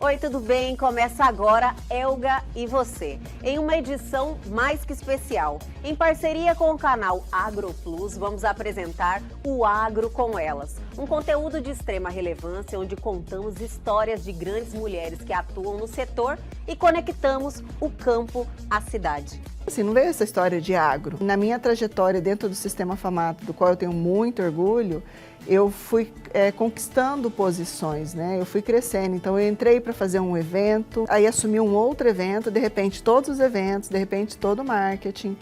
Oi, tudo bem? Começa agora Elga e Você, em uma edição mais que especial. Em parceria com o canal AgroPlus, vamos apresentar o Agro com Elas, um conteúdo de extrema relevância onde contamos histórias de grandes mulheres que atuam no setor e conectamos o campo à cidade. Assim, não veio essa história de agro. Na minha trajetória dentro do Sistema FAMATO, do qual eu tenho muito orgulho, eu fui conquistando posições, né? Eu fui crescendo, então eu entrei para fazer um evento, aí assumi um outro evento, de repente todos os eventos, de repente todo o marketing.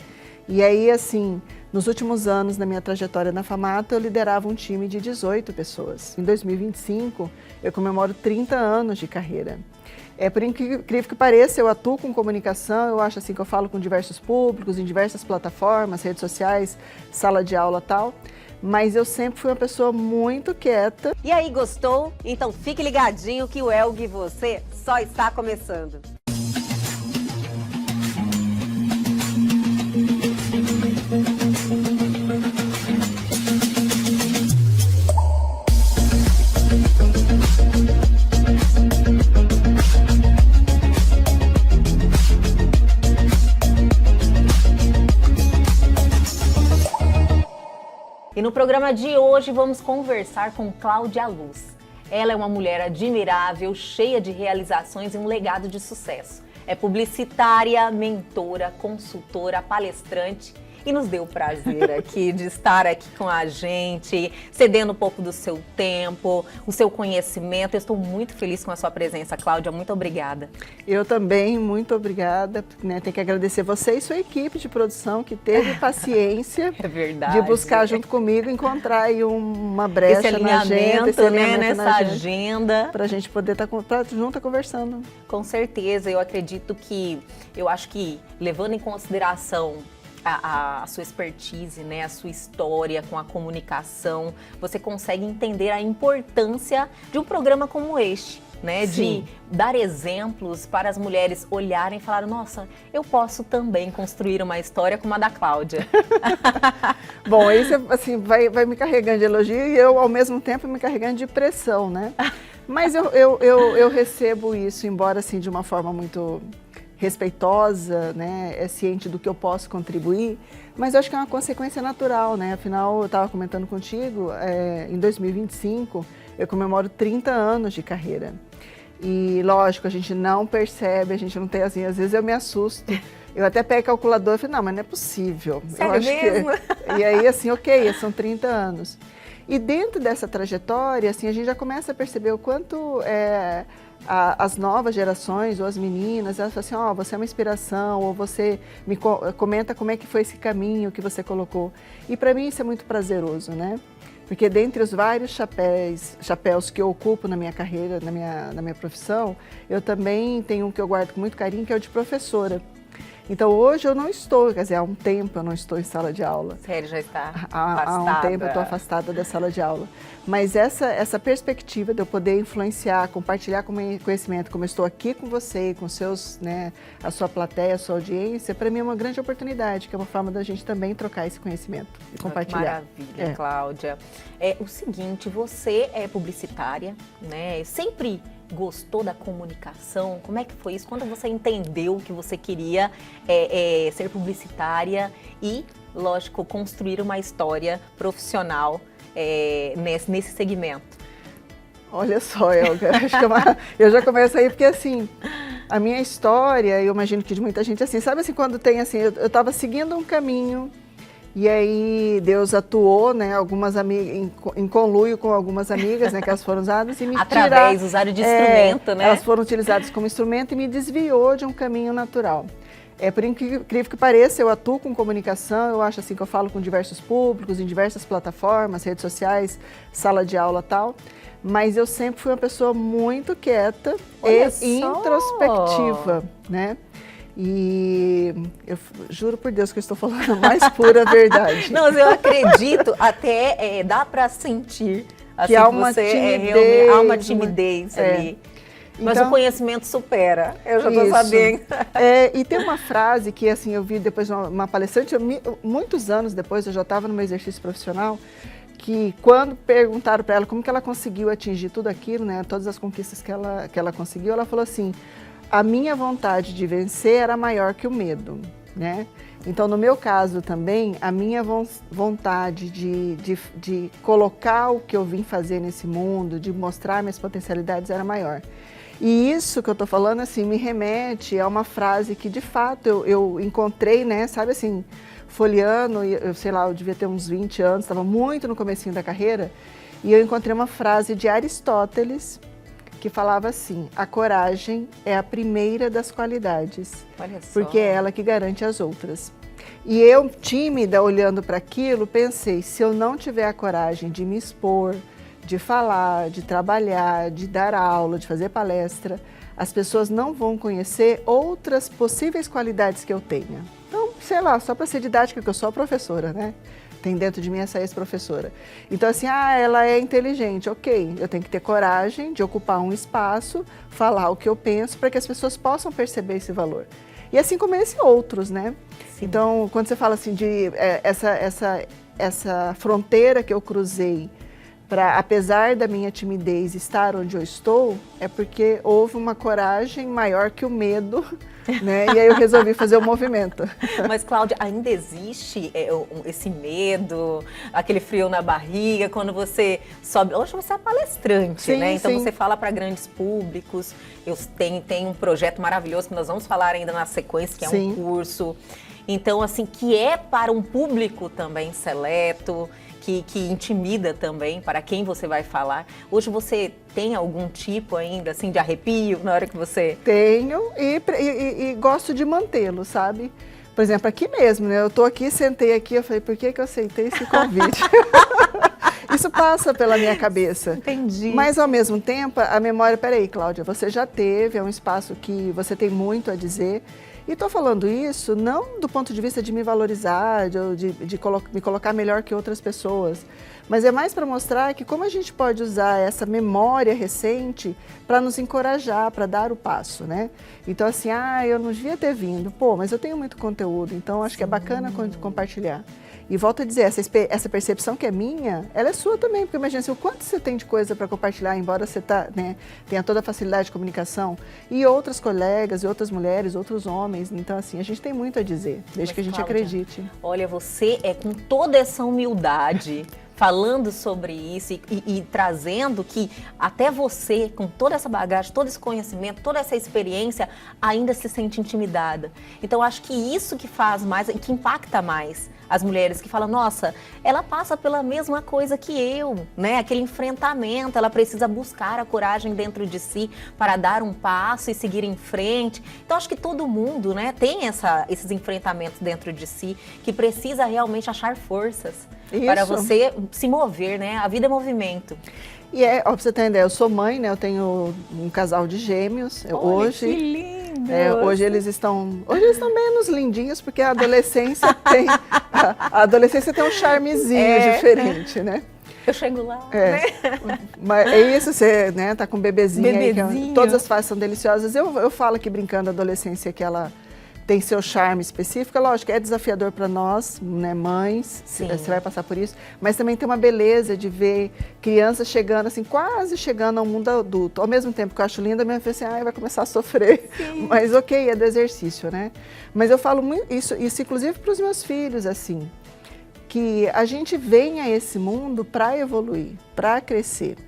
E aí, assim, nos últimos anos da minha trajetória na FAMATO, eu liderava um time de 18 pessoas. Em 2025, eu comemoro 30 anos de carreira. Por incrível que pareça, eu atuo com comunicação, eu acho assim que eu falo com diversos públicos, em diversas plataformas, redes sociais, sala de aula e tal, mas eu sempre fui uma pessoa muito quieta. E aí, gostou? Então fique ligadinho que o Elga e Você só está começando. E no programa de hoje vamos conversar com Cláudia Luz. Ela é uma mulher admirável, cheia de realizações e um legado de sucesso. É publicitária, mentora, consultora, palestrante e nos deu o prazer aqui de estar aqui com a gente, cedendo um pouco do seu tempo, o seu conhecimento. Eu estou muito feliz com a sua presença, Cláudia. Muito obrigada. Eu também, muito obrigada. Né? Tenho que agradecer você e sua equipe de produção que teve paciência de buscar junto comigo, encontrar aí uma brecha na agenda, esse alinhamento nessa agenda. Para a gente poder estar junto conversando. Com certeza, eu acho que levando em consideração a sua expertise, né, a sua história com a comunicação, você consegue entender a importância de um programa como este, né, Sim. de dar exemplos para as mulheres olharem e falar, nossa, eu posso também construir uma história como a da Cláudia. Bom, isso assim, vai me carregando de elogio e eu, ao mesmo tempo, me carregando de pressão, né? Mas eu recebo isso, embora assim, de uma forma muito respeitosa, né, ciente do que eu posso contribuir, mas eu acho que é uma consequência natural, né? Afinal, eu estava comentando contigo, em 2025 eu comemoro 30 anos de carreira. E lógico, a gente não percebe, a gente não tem assim, às vezes eu me assusto. Eu até pego a calculadora e falo, não, mas não é possível. Sério eu acho mesmo? E aí, assim, ok, são 30 anos. E dentro dessa trajetória, assim, a gente já começa a perceber o quanto as novas gerações, ou as meninas, elas falam assim, ó, você é uma inspiração, ou você me comenta como é que foi esse caminho que você colocou. E para mim isso é muito prazeroso, né? Porque dentre os vários chapéus que eu ocupo na minha carreira, na minha profissão, eu também tenho um que eu guardo com muito carinho, que é o de professora. Então hoje eu não estou, quer dizer, há um tempo eu não estou em sala de aula. Sério, já está afastada? Há um tempo eu estou afastada da sala de aula. Mas essa perspectiva de eu poder influenciar, compartilhar com o meu conhecimento, como eu estou aqui com você, com seus, né, a sua plateia, a sua audiência, para mim é uma grande oportunidade, que é uma forma da gente também trocar esse conhecimento e compartilhar. Maravilha, Cláudia. É o seguinte, você é publicitária, né? Sempre gostou da comunicação? Como é que foi isso? Quando você entendeu que você queria ser publicitária e, lógico, construir uma história profissional nesse segmento? Olha só, Elga, acho que eu já começo aí porque assim, a minha história, eu imagino que de muita gente assim, sabe assim, quando tem assim, eu estava seguindo um caminho e aí Deus atuou, né, algumas amigas, em conluio com algumas amigas, né, que elas foram usadas e me usaram de instrumento, né? Elas foram utilizadas como instrumento e me desviou de um caminho natural. Por incrível que pareça, eu atuo com comunicação, eu acho assim que eu falo com diversos públicos, em diversas plataformas, redes sociais, sala de aula e tal, mas eu sempre fui uma pessoa muito quieta e introspectiva, né? E eu juro por Deus que eu estou falando a mais pura verdade. Não, eu acredito, até dá para sentir assim, que há uma timidez, há uma timidez ali. Mas então, o conhecimento supera, eu já estou sabendo. E tem uma frase que assim, eu vi depois de uma palestrante, muitos anos depois, eu já estava no meu exercício profissional, que quando perguntaram para ela como que ela conseguiu atingir tudo aquilo, né, todas as conquistas que ela conseguiu, ela falou assim, a minha vontade de vencer era maior que o medo, né? Então, no meu caso também, a minha vontade de colocar o que eu vim fazer nesse mundo, de mostrar minhas potencialidades era maior. E isso que eu tô falando, assim, me remete a uma frase que, de fato, eu encontrei, né, sabe assim, folheando, eu sei lá, eu devia ter uns 20 anos, estava muito no comecinho da carreira, e eu encontrei uma frase de Aristóteles, que falava assim, a coragem é a primeira das qualidades, Olha só. porque é ela que garante as outras. E eu, tímida, olhando para aquilo, pensei, se eu não tiver a coragem de me expor, de falar, de trabalhar, de dar aula, de fazer palestra, as pessoas não vão conhecer outras possíveis qualidades que eu tenha. Então, sei lá, só para ser didática, que eu sou a professora, né? Tem dentro de mim essa ex-professora. Então, assim, ela é inteligente, ok. Eu tenho que ter coragem de ocupar um espaço, falar o que eu penso, para que as pessoas possam perceber esse valor. E assim como esse outros, né? Sim. Então, quando você fala assim de essa fronteira que eu cruzei, apesar da minha timidez estar onde eu estou, é porque houve uma coragem maior que o medo, né? E aí eu resolvi fazer o movimento. Mas, Cláudia, ainda existe esse medo, aquele frio na barriga, quando você sobe... Hoje você é palestrante, sim, né? Então, sim, você fala para grandes públicos. Eu tenho um projeto maravilhoso que nós vamos falar ainda na sequência, que é sim, um curso. Então, assim, que é para um público também seleto, que intimida também para quem você vai falar. Hoje você tem algum tipo ainda, assim, de arrepio na hora que você... Tenho e gosto de mantê-lo, sabe? Por exemplo, aqui mesmo, né? Eu tô aqui, sentei aqui, eu falei, por que eu aceitei esse convite? Isso passa pela minha cabeça. Entendi. Mas, ao mesmo tempo, a memória... Peraí, Cláudia, você já teve, é um espaço que você tem muito a dizer. E estou falando isso não do ponto de vista de me valorizar, de me colocar melhor que outras pessoas, mas é mais para mostrar que como a gente pode usar essa memória recente para nos encorajar, para dar o passo, né? Então, assim, eu não devia ter vindo, mas eu tenho muito conteúdo, então acho que é bacana compartilhar. E volto a dizer, essa percepção que é minha, ela é sua também, porque imagina assim, o quanto você tem de coisa para compartilhar, embora você tenha toda a facilidade de comunicação, e outras colegas, e outras mulheres, outros homens, então assim, a gente tem muito a dizer, desde que a gente Cláudia, acredite. Olha, você é com toda essa humildade, falando sobre isso e trazendo que até você, com toda essa bagagem, todo esse conhecimento, toda essa experiência, ainda se sente intimidada. Então, acho que isso que faz mais, que impacta mais as mulheres que falam, nossa, ela passa pela mesma coisa que eu, né? Aquele enfrentamento, ela precisa buscar a coragem dentro de si para dar um passo e seguir em frente. Então, acho que todo mundo, né, tem esses enfrentamentos dentro de si, que precisa realmente achar forças para você se mover, né? A vida é movimento. E pra você ter ideia, eu sou mãe, né? Eu tenho um casal de gêmeos. Olha, hoje, que lindo! Hoje eles estão menos lindinhos, porque a adolescência tem um charmezinho diferente, né? Eu chego lá, né? Mas é isso, você tá com um bebezinho. Aí, todas as fases são deliciosas. Eu falo aqui brincando, a adolescência que ela tem seu charme específico, é lógico, é desafiador para nós, né, mães, sim, você vai passar por isso, mas também tem uma beleza de ver crianças chegando, assim, quase chegando ao mundo adulto. Ao mesmo tempo que eu acho linda, a minha filha assim, vai começar a sofrer, sim, mas ok, é do exercício, né? Mas eu falo isso inclusive para os meus filhos, assim, que a gente vem a esse mundo para evoluir, para crescer.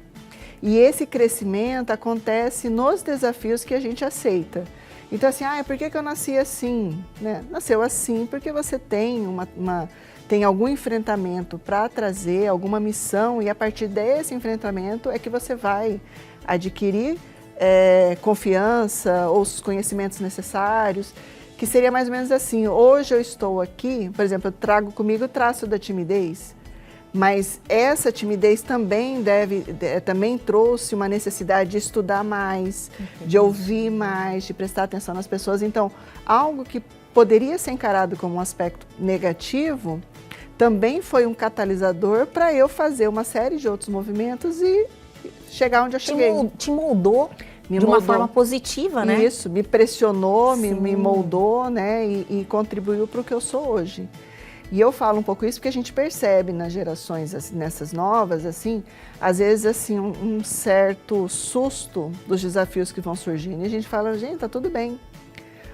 E esse crescimento acontece nos desafios que a gente aceita. Então, assim, por que eu nasci assim? Né? Nasceu assim porque você tem tem algum enfrentamento para trazer, alguma missão, e a partir desse enfrentamento é que você vai adquirir confiança ou os conhecimentos necessários, que seria mais ou menos assim. Hoje eu estou aqui, por exemplo, eu trago comigo o traço da timidez, mas essa timidez também também trouxe uma necessidade de estudar mais, de ouvir mais, de prestar atenção nas pessoas. Então, algo que poderia ser encarado como um aspecto negativo, também foi um catalisador para eu fazer uma série de outros movimentos e chegar onde eu cheguei. Te moldou de uma forma positiva, né? Isso, me pressionou, me moldou, né? E contribuiu para o que eu sou hoje. E eu falo um pouco isso porque a gente percebe nas gerações, assim, nessas novas, assim, às vezes assim, um certo susto dos desafios que vão surgindo. E a gente fala, gente, tá tudo bem.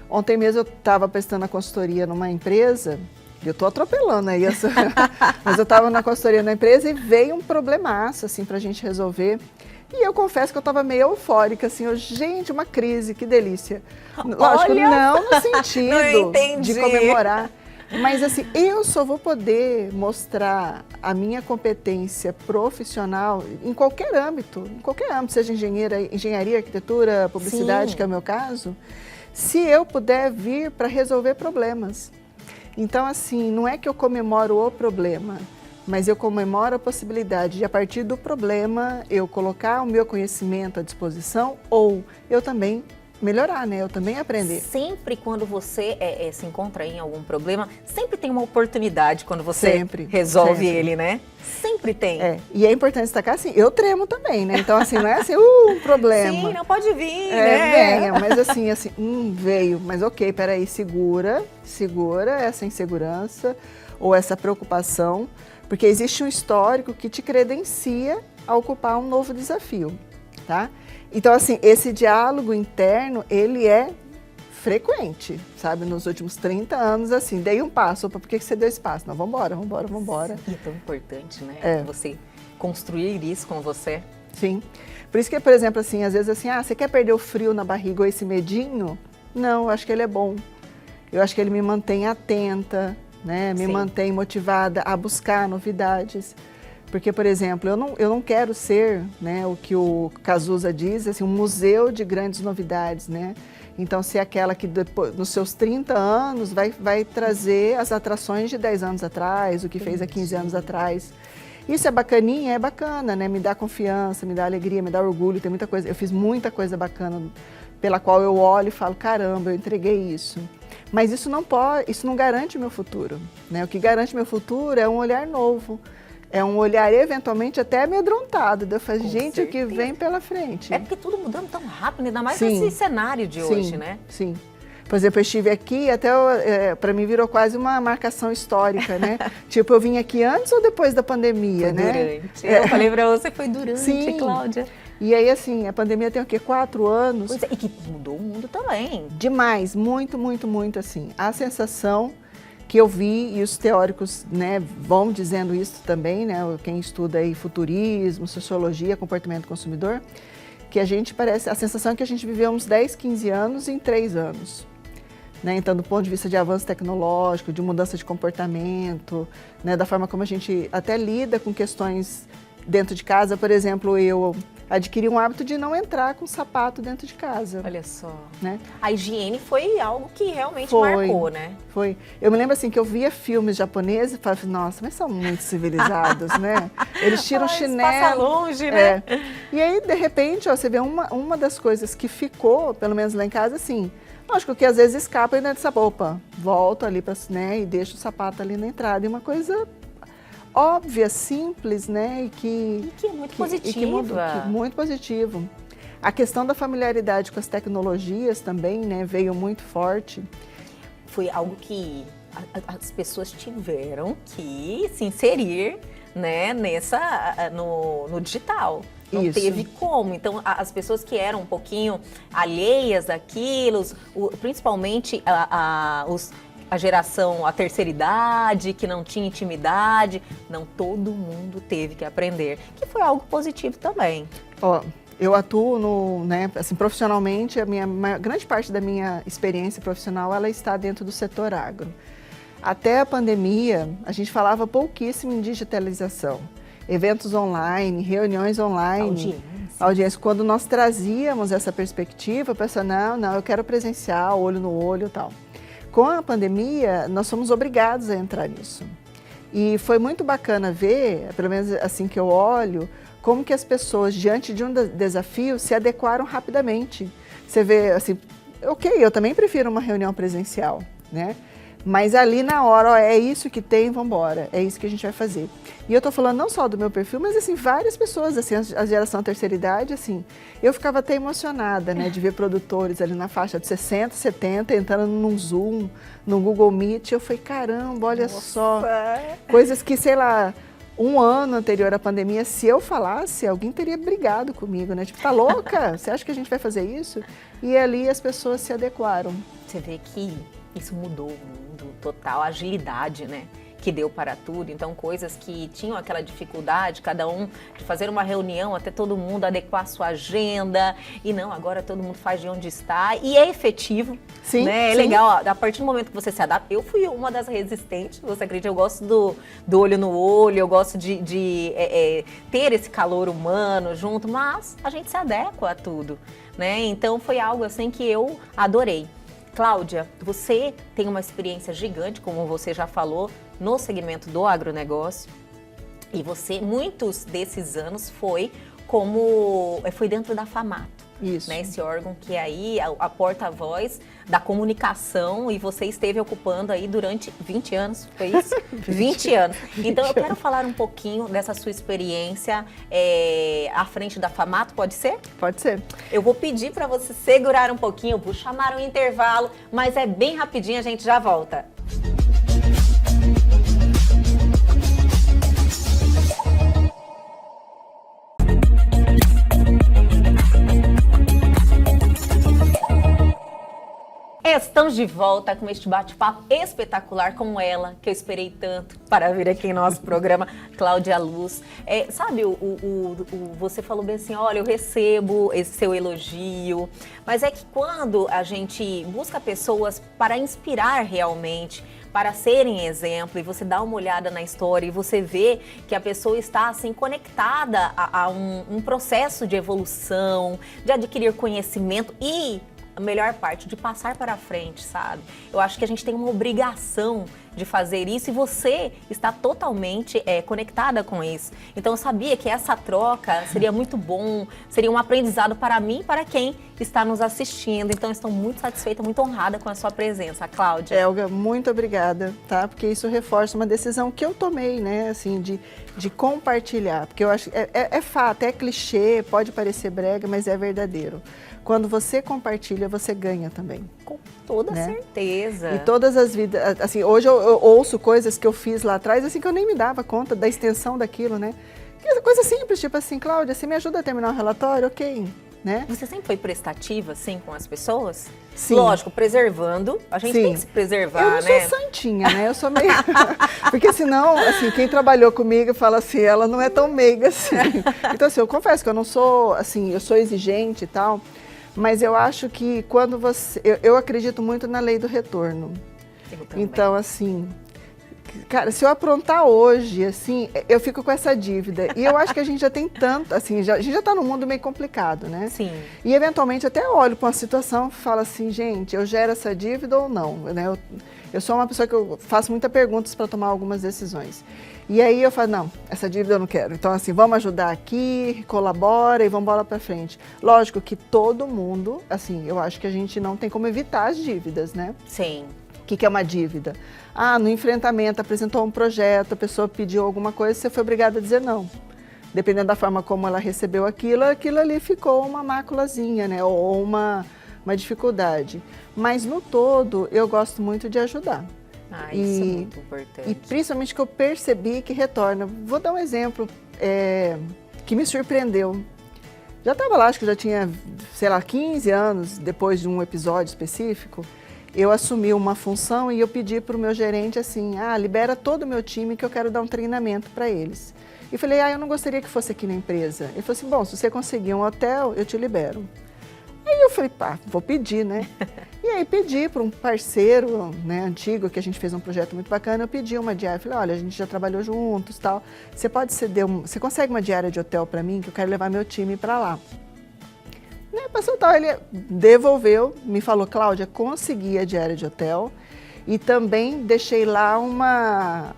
Ontem mesmo eu estava prestando a consultoria numa empresa, eu estou atropelando aí, mas eu estava na consultoria na empresa e veio um problemaço, assim, para a gente resolver. E eu confesso que eu estava meio eufórica, assim, gente, uma crise, que delícia. Lógico, não no sentido de comemorar. Mas assim, eu só vou poder mostrar a minha competência profissional em qualquer âmbito, seja engenharia, arquitetura, publicidade, que é o meu caso, se eu puder vir para resolver problemas. Então assim, não é que eu comemoro o problema, mas eu comemoro a possibilidade de, a partir do problema, eu colocar o meu conhecimento à disposição ou eu também melhorar, né? Eu também aprender. Sempre quando você se encontra em algum problema, sempre tem uma oportunidade quando você resolve ele, né? Sempre tem. E é importante destacar assim, eu tremo também, né? Então assim, não é assim, um problema. Sim, não pode vir, né? Venha, mas assim, veio, mas ok, peraí, segura essa insegurança ou essa preocupação, porque existe um histórico que te credencia a ocupar um novo desafio, tá? Então, assim, esse diálogo interno, ele é frequente, sabe? Nos últimos 30 anos, assim, dei um passo. Opa, por que você deu esse passo? Não, vambora. E é tão importante, né? Você construir isso com você. Sim. Por isso que, por exemplo, assim, às vezes assim, você quer perder o frio na barriga ou esse medinho? Não, eu acho que ele é bom. Eu acho que ele me mantém atenta, né? Me mantém motivada a buscar novidades. Porque, por exemplo, eu não quero ser, né, o que o Cazuza diz, assim, um museu de grandes novidades, né? Então, ser aquela que depois, nos seus 30 anos vai trazer as atrações de 10 anos atrás, o que fez há 15 anos atrás. Isso é bacaninha, é bacana, né? Me dá confiança, me dá alegria, me dá orgulho, tem muita coisa. Eu fiz muita coisa bacana pela qual eu olho e falo, caramba, eu entreguei isso. Mas isso não garante o meu futuro, né? O que garante meu futuro é um olhar novo. É um olhar, eventualmente, até amedrontado. Eu falo, gente, o que vem pela frente? É porque tudo mudando tão rápido, ainda mais nesse cenário de hoje, né? Sim. Por exemplo, eu estive aqui, até para mim virou quase uma marcação histórica, né? Tipo, eu vim aqui antes ou depois da pandemia, né? Durante. Eu falei para você, foi durante, Cláudia. E aí, assim, a pandemia tem o quê? 4 anos. Pois é, e que mudou o mundo também. Demais, muito, assim. A sensação que eu vi, e os teóricos, né, vão dizendo isso também, né, quem estuda aí futurismo, sociologia, comportamento do consumidor, que a sensação é que a gente viveu uns 10, 15 anos em 3 anos. Né? Então, do ponto de vista de avanço tecnológico, de mudança de comportamento, né, da forma como a gente até lida com questões dentro de casa. Por exemplo, eu adquiri um hábito de não entrar com sapato dentro de casa. Olha só. Né? A higiene foi algo que realmente marcou, né? Foi. Eu me lembro assim que eu via filmes japoneses e falava, nossa, mas são muito civilizados, né? Eles tiram chinelo. Passa longe, né? E aí, de repente, você vê uma das coisas que ficou, pelo menos lá em casa, assim, lógico que às vezes escapa ainda dessa roupa. Volto ali né, e deixo o sapato ali na entrada. E uma coisa óbvia, simples, né? E que é muito positiva. Muito positivo. A questão da familiaridade com as tecnologias também, né? Veio muito forte. Foi algo que as pessoas tiveram que se inserir, né? No digital. Não teve como. Então, as pessoas que eram um pouquinho alheias daquilo, principalmente a geração, a terceira idade, que não tinha intimidade, não todo mundo teve que aprender, que foi algo positivo também. Eu atuo né, assim, profissionalmente, grande parte da minha experiência profissional, ela está dentro do setor agro. Até a pandemia, a gente falava pouquíssimo em digitalização. Eventos online, reuniões online, audiência. Quando nós trazíamos essa perspectiva, a pessoa, não, eu quero presencial, olho no olho e tal. Com a pandemia, nós fomos obrigados a entrar nisso. E foi muito bacana ver, pelo menos assim que eu olho, como que as pessoas, diante de um desafio, se adequaram rapidamente. Você vê, assim, ok, eu também prefiro uma reunião presencial, né? Mas ali na hora, ó, é isso que tem, vamos embora, é isso que a gente vai fazer. E eu tô falando não só do meu perfil, mas assim, várias pessoas, assim, a geração terceira idade, assim, eu ficava até emocionada, né, de ver produtores ali na faixa de 60, 70, entrando num Zoom, no Google Meet, eu falei, caramba, olha só, coisas que, sei lá, um ano anterior à pandemia, se eu falasse, alguém teria brigado comigo, né, tipo, tá louca? Você acha que a gente vai fazer isso? E ali as pessoas se adequaram. Você vê que isso mudou o mundo total, a agilidade, né? Que deu para tudo. Então, coisas que tinham aquela dificuldade, cada um de fazer uma reunião, até todo mundo adequar a sua agenda. E não, agora todo mundo faz de onde está. E é efetivo, sim, né? É sim. legal, ó, a partir do momento que você se adapta. Eu fui uma das resistentes, você acredita? Eu gosto do olho no olho, eu gosto de ter esse calor humano junto, mas a gente se adequa a tudo, né? Então, foi algo assim que eu adorei. Cláudia, você tem uma experiência gigante, como você já falou, no segmento do agronegócio. E você, muitos desses anos, foi dentro da FAMATO. Isso. Né, esse órgão que é aí a porta-voz da comunicação, e você esteve ocupando aí durante 20 anos, foi isso? 20 anos. Então eu quero falar um pouquinho dessa sua experiência à frente da FAMATO, pode ser? Pode ser. Eu vou pedir para você segurar um pouquinho, eu vou chamar um intervalo, mas é bem rapidinho, a gente já volta. Estamos de volta com este bate-papo espetacular com ela, que eu esperei tanto para vir aqui em nosso programa, Cláudia Luz. Sabe, você falou bem assim, olha, eu recebo esse seu elogio, mas é que quando a gente busca pessoas para inspirar realmente, para serem exemplo, e você dá uma olhada na história e você vê que a pessoa está assim conectada a um processo de evolução, de adquirir conhecimento e a melhor parte, de passar para frente, sabe? Eu acho que a gente tem uma obrigação de fazer isso e você está totalmente conectada com isso. Então eu sabia que essa troca seria muito bom, seria um aprendizado para mim e para quem está nos assistindo. Então eu estou muito satisfeita, muito honrada com a sua presença, Cláudia. Elga, muito obrigada, tá? Porque isso reforça uma decisão que eu tomei, né? Assim, de compartilhar. Porque eu acho é fato, é clichê, pode parecer brega, mas é verdadeiro. Quando você compartilha, você ganha também. Com toda certeza. E todas as vidas, assim, hoje eu ouço coisas que eu fiz lá atrás, assim, que eu nem me dava conta da extensão daquilo, né? Coisa simples, tipo assim, Cláudia, você me ajuda a terminar o relatório? Ok, né? Você sempre foi prestativa, assim, com as pessoas? Sim. Lógico, preservando. A gente tem que se preservar, né? Eu não sou santinha, né? Eu sou meio... Porque senão, assim, quem trabalhou comigo fala assim, ela não é tão meiga assim. Então, assim, eu confesso que eu não sou, assim, eu sou exigente e tal, mas eu acho que quando você... Eu acredito muito na lei do retorno. Então, assim, cara, se eu aprontar hoje, assim, eu fico com essa dívida. E eu acho que a gente já tem tanto, assim, a gente já está num mundo meio complicado, né? Sim. E eventualmente até olho para uma situação e falo assim, gente, eu gero essa dívida ou não? Né? Eu sou uma pessoa que eu faço muitas perguntas para tomar algumas decisões. E aí eu falo, não, essa dívida eu não quero. Então, assim, vamos ajudar aqui, colabora e vamos embora para frente. Lógico que todo mundo, assim, eu acho que a gente não tem como evitar as dívidas, né? Sim. O que é uma dívida? Ah, no enfrentamento, apresentou um projeto, a pessoa pediu alguma coisa, você foi obrigado a dizer não. Dependendo da forma como ela recebeu aquilo ali ficou uma maculazinha, né? Ou uma dificuldade. Mas no todo, eu gosto muito de ajudar. Ah, isso é muito importante. E principalmente que eu percebi que retorna. Vou dar um exemplo que me surpreendeu. Já estava lá, acho que já tinha, sei lá, 15 anos, depois de um episódio específico, eu assumi uma função e eu pedi para o meu gerente assim, libera todo o meu time que eu quero dar um treinamento para eles. E falei, eu não gostaria que fosse aqui na empresa. Ele falou assim, bom, se você conseguir um hotel, eu te libero. Aí eu falei, vou pedir, né? E aí pedi para um parceiro, né, antigo, que a gente fez um projeto muito bacana, eu pedi uma diária. Falei, olha, a gente já trabalhou juntos, tal. Você pode você consegue uma diária de hotel para mim, que eu quero levar meu time para lá. Né, passou tal, ele devolveu, me falou, Cláudia, consegui a diária de hotel e também deixei lá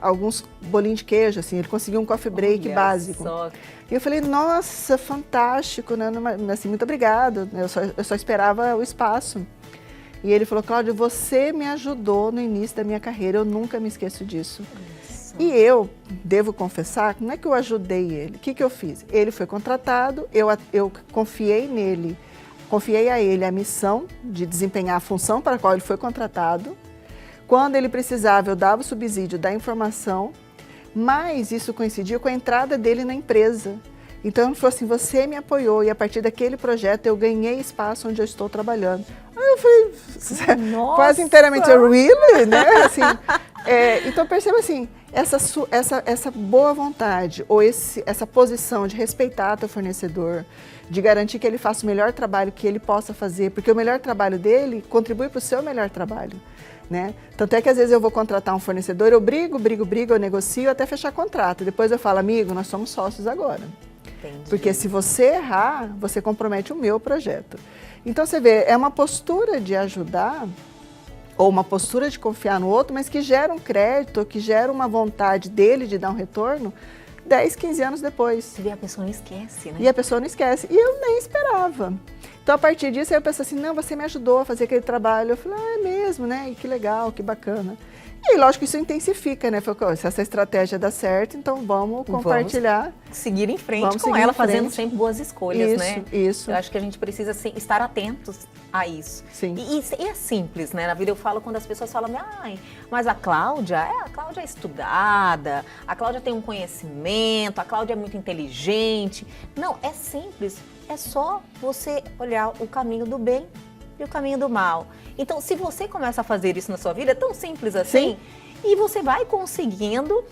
alguns bolinhos de queijo, assim, ele conseguiu um coffee break básico. Só. E eu falei, nossa, fantástico, né? Assim, muito obrigado. Eu só esperava o espaço. E ele falou, Cláudia, você me ajudou no início da minha carreira, eu nunca me esqueço disso. Isso. E eu, devo confessar, não é que eu ajudei ele, o que eu fiz? Ele foi contratado, eu confiei nele, confiei a ele a missão de desempenhar a função para a qual ele foi contratado. Quando ele precisava, eu dava o subsídio da informação, mas isso coincidia com a entrada dele na empresa. Então ele falou assim, você me apoiou e a partir daquele projeto eu ganhei espaço onde eu estou trabalhando. Aí eu falei, quase inteiramente, really? Né? Assim, então perceba assim, essa boa vontade ou essa posição de respeitar teu fornecedor, de garantir que ele faça o melhor trabalho que ele possa fazer, porque o melhor trabalho dele contribui para o seu melhor trabalho. Né? Tanto é que às vezes eu vou contratar um fornecedor, eu brigo, eu negocio até fechar contrato. Depois eu falo, amigo, nós somos sócios agora. Entendi. Porque se você errar, você compromete o meu projeto. Então você vê, é uma postura de ajudar, ou uma postura de confiar no outro, mas que gera um crédito, que gera uma vontade dele de dar um retorno 10, 15 anos depois. E a pessoa não esquece, né? E a pessoa não esquece. E eu nem esperava. Então, a partir disso, eu pensei assim, não, você me ajudou a fazer aquele trabalho. Eu falei, é mesmo, né? E que legal, que bacana. E aí, lógico, isso intensifica, né? Falei, se essa estratégia dá certo, então vamos compartilhar. Seguir em frente com ela, fazendo sempre boas escolhas, né? Isso. Eu acho que a gente precisa estar atentos a isso. Sim. E é simples, né? Na vida eu falo quando as pessoas falam, mas a Cláudia é estudada, a Cláudia tem um conhecimento, a Cláudia é muito inteligente. Não, é simples. É só você olhar o caminho do bem e o caminho do mal. Então, se você começa a fazer isso na sua vida, é tão simples assim, e você vai conseguindo,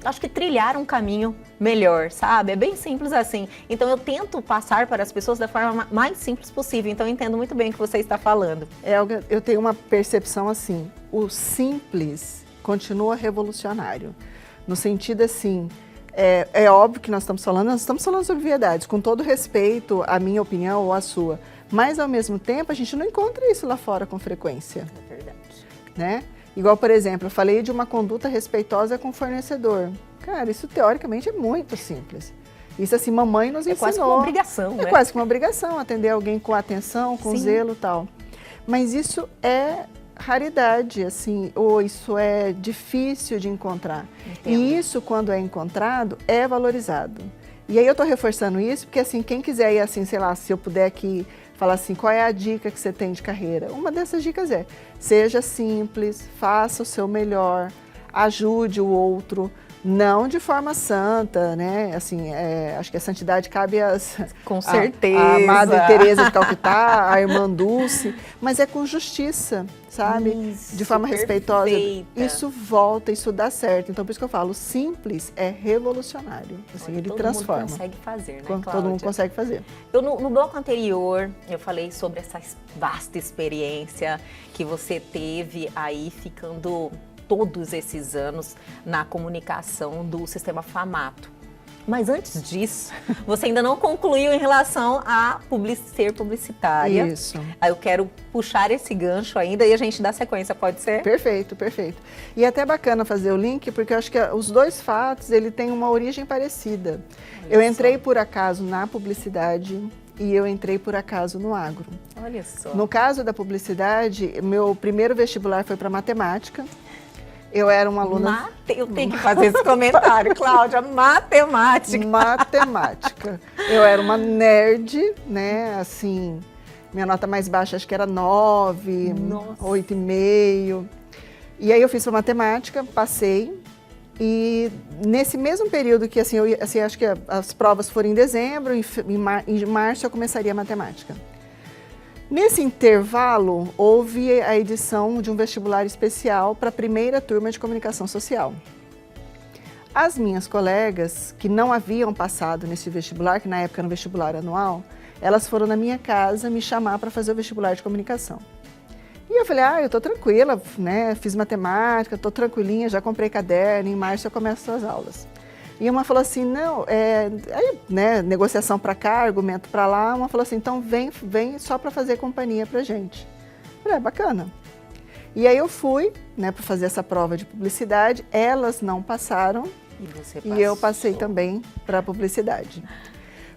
acho que trilhar um caminho melhor, sabe? É bem simples assim. Então, eu tento passar para as pessoas da forma mais simples possível. Então, eu entendo muito bem o que você está falando. Eu tenho uma percepção assim, o simples continua revolucionário. No sentido assim, é óbvio que nós estamos falando sobre verdades, com todo respeito à minha opinião ou à sua. Mas, ao mesmo tempo, a gente não encontra isso lá fora com frequência. É verdade. Né? Igual, por exemplo, eu falei de uma conduta respeitosa com o fornecedor. Cara, isso teoricamente é muito simples. Isso assim, mamãe nos ensinou. É quase que uma obrigação, né? É quase que uma obrigação, atender alguém com atenção, com zelo e tal. Mas isso é raridade, assim, ou isso é difícil de encontrar. Entendo. E isso, quando é encontrado, é valorizado. E aí eu estou reforçando isso, porque assim, quem quiser ir assim, sei lá, se eu puder aqui falar assim, qual é a dica que você tem de carreira? Uma dessas dicas é, seja simples, faça o seu melhor, ajude o outro, não de forma santa, né? Assim, acho que a santidade cabe com certeza. A Madre Teresa de Calcutá, a Irmã Dulce, mas é com justiça, sabe? Isso, de forma respeitosa. Perfeita. Isso volta, isso dá certo. Então, por isso que eu falo, simples é revolucionário. Assim, ele transforma. Todo mundo consegue fazer, né, Cláudia? Todo mundo consegue fazer. No bloco anterior, eu falei sobre essa vasta experiência que você teve aí ficando todos esses anos na comunicação do sistema Famato. Mas antes disso, você ainda não concluiu em relação a ser publicitária. Isso. Aí eu quero puxar esse gancho ainda e a gente dá sequência, pode ser? Perfeito, perfeito. E é até bacana fazer o link, porque eu acho que os dois fatos, ele tem uma origem parecida. Eu entrei por acaso na publicidade e eu entrei por acaso no agro. Olha só. No caso da publicidade, meu primeiro vestibular foi para matemática. Eu era uma aluna... Eu tenho que fazer esse comentário, Cláudia. Matemática. Matemática. Eu era uma nerd, né? Assim, minha nota mais baixa acho que era 9, 8,5. E aí eu fiz para matemática, passei. E nesse mesmo período que, assim, acho que as provas foram em dezembro, em março eu começaria a matemática. Nesse intervalo, houve a edição de um vestibular especial para a primeira turma de comunicação social. As minhas colegas, que não haviam passado nesse vestibular, que na época era um vestibular anual, elas foram na minha casa me chamar para fazer o vestibular de comunicação. E eu falei, eu tô tranquila, né? Fiz matemática, tô tranquilinha, já comprei caderno, em março eu começo as aulas. E uma falou assim, não, aí, né, negociação para cá, argumento para lá, uma falou assim, então vem só para fazer companhia pra gente. Eu falei, bacana. E aí eu fui, né, para fazer essa prova de publicidade, elas não passaram e você passou. E eu passei também para publicidade.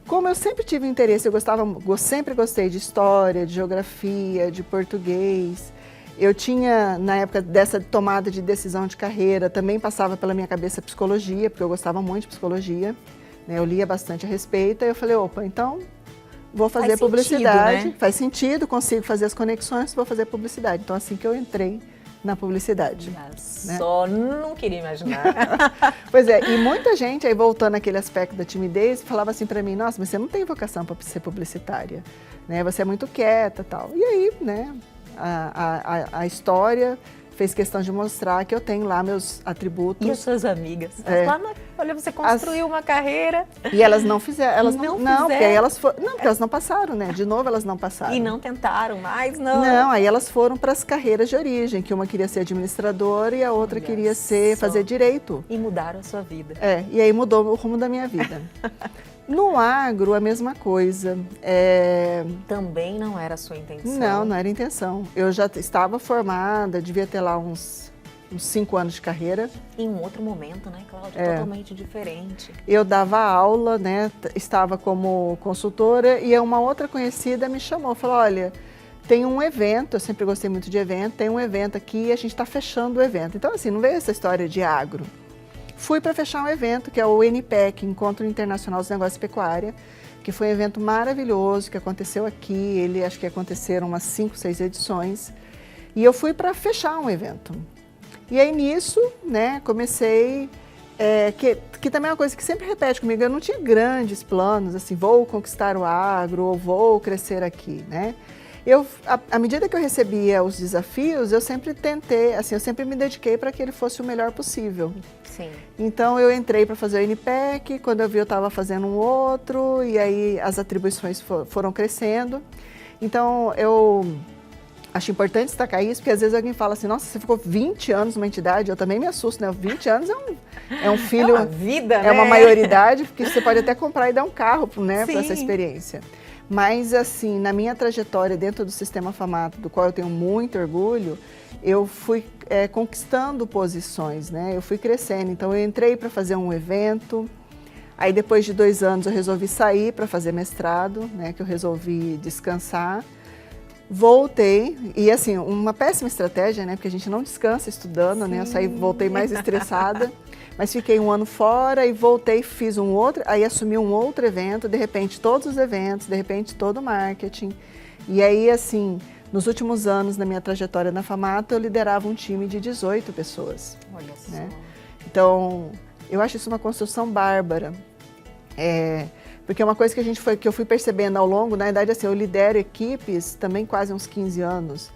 Como eu sempre tive interesse, sempre gostei de história, de geografia, de português. Eu tinha, na época dessa tomada de decisão de carreira, também passava pela minha cabeça psicologia, porque eu gostava muito de psicologia, né? Eu lia bastante a respeito, aí eu falei, opa, então vou fazer publicidade. Sentido, né? Faz sentido, consigo fazer as conexões, vou fazer publicidade. Então, assim que eu entrei na publicidade. Só não queria imaginar. Pois é, e muita gente, aí voltando àquele aspecto da timidez, falava assim pra mim, nossa, mas você não tem vocação para ser publicitária, né? Você é muito quieta e tal. E aí, né, a história fez questão de mostrar que eu tenho lá meus atributos. E as suas amigas? Olha, você construiu uma carreira. E elas não fizeram. Elas não porque aí elas foram. Não, porque elas não passaram, né? De novo, elas não passaram. E não tentaram mais, não. Não, aí elas foram para as carreiras de origem, que uma queria ser administradora e a outra queria fazer direito. E mudaram a sua vida. E aí mudou o rumo da minha vida. No agro, a mesma coisa. Também não era a sua intenção? Não, não era intenção. Eu já estava formada, devia ter lá uns 5 anos de carreira. Em um outro momento, né, Cláudia? Totalmente diferente. Eu dava aula, né? Estava como consultora e uma outra conhecida me chamou, falou, olha, tem um evento, eu sempre gostei muito de evento, tem um evento aqui e a gente está fechando o evento. Então, assim, não veio essa história de agro. Fui para fechar um evento, que é o NPEC, Encontro Internacional dos Negócios de Pecuária, que foi um evento maravilhoso, que aconteceu aqui, acho que aconteceram umas 5, 6 edições, e eu fui para fechar um evento. E aí nisso, né, comecei, que também é uma coisa que sempre repete comigo, eu não tinha grandes planos, assim, vou conquistar o agro, ou vou crescer aqui, né? À medida que eu recebia os desafios, eu sempre tentei, assim, eu sempre me dediquei para que ele fosse o melhor possível. Sim. Então eu entrei para fazer o NPEC, quando eu vi eu estava fazendo um outro, e aí as atribuições foram crescendo. Então eu acho importante destacar isso, porque às vezes alguém fala assim, nossa, você ficou 20 anos numa entidade, eu também me assusto, né? 20 anos é um filho... É uma vida, né? É uma maioridade, porque você pode até comprar e dar um carro, né, para essa Sim. experiência. Mas, assim, na minha trajetória dentro do Sistema FAMATO, do qual eu tenho muito orgulho, eu fui conquistando posições, né? Eu fui crescendo. Então, eu entrei para fazer um evento, aí depois de 2 anos eu resolvi sair para fazer mestrado, né? Que eu resolvi descansar. Voltei, e assim, uma péssima estratégia, né? Porque a gente não descansa estudando, né? Eu voltei mais estressada. Mas fiquei 1 ano fora e voltei, fiz um outro, aí assumi um outro evento, de repente todos os eventos, de repente todo o marketing. E aí, assim, nos últimos anos, na minha trajetória na FAMATO, eu liderava um time de 18 pessoas. Olha só. Né? Então, eu acho isso uma construção bárbara. Porque é uma coisa que eu fui percebendo ao longo, na verdade, assim, eu lidero equipes também quase uns 15 anos.